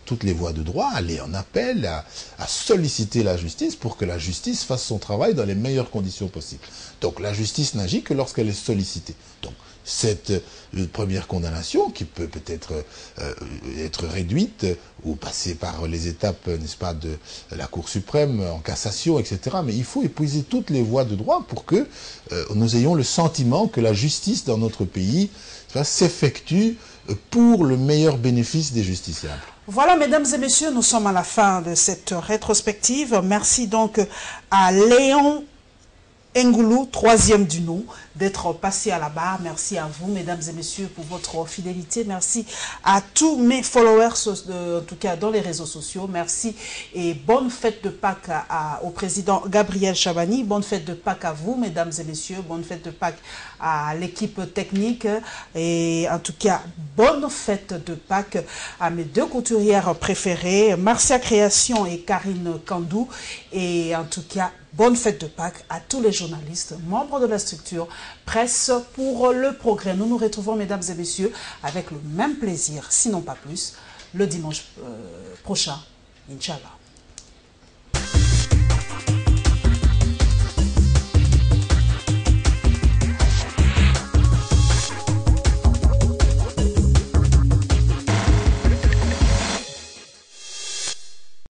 Toutes les voies de droit, aller en appel, à solliciter la justice pour que la justice fasse son travail dans les meilleures conditions possibles. Donc la justice n'agit que lorsqu'elle est sollicitée. Donc cette première condamnation, qui peut peut-être être réduite ou passer par les étapes, n'est-ce pas, de la Cour suprême, en cassation, etc. Mais il faut épuiser toutes les voies de droit pour que nous ayons le sentiment que la justice dans notre pays s'effectue pour le meilleur bénéfice des justiciables. Voilà, mesdames et messieurs, nous sommes à la fin de cette rétrospective. Merci donc à Léon Ngoulou, troisième du nom, d'être passé à la barre. Merci à vous, mesdames et messieurs, pour votre fidélité. Merci à tous mes followers, en tout cas dans les réseaux sociaux. Merci et bonne fête de Pâques au président Gabriel Chabani. Bonne fête de Pâques à vous, mesdames et messieurs. Bonne fête de Pâques à l'équipe technique. Et en tout cas, bonne fête de Pâques à mes deux couturières préférées, Marcia Création et Karine Kandou. Et en tout cas, bonne fête de Pâques à tous les journalistes, membres de la structure Presse pour le Progrès. Nous nous retrouvons, mesdames et messieurs, avec le même plaisir, sinon pas plus, le dimanche prochain, Inch'Allah.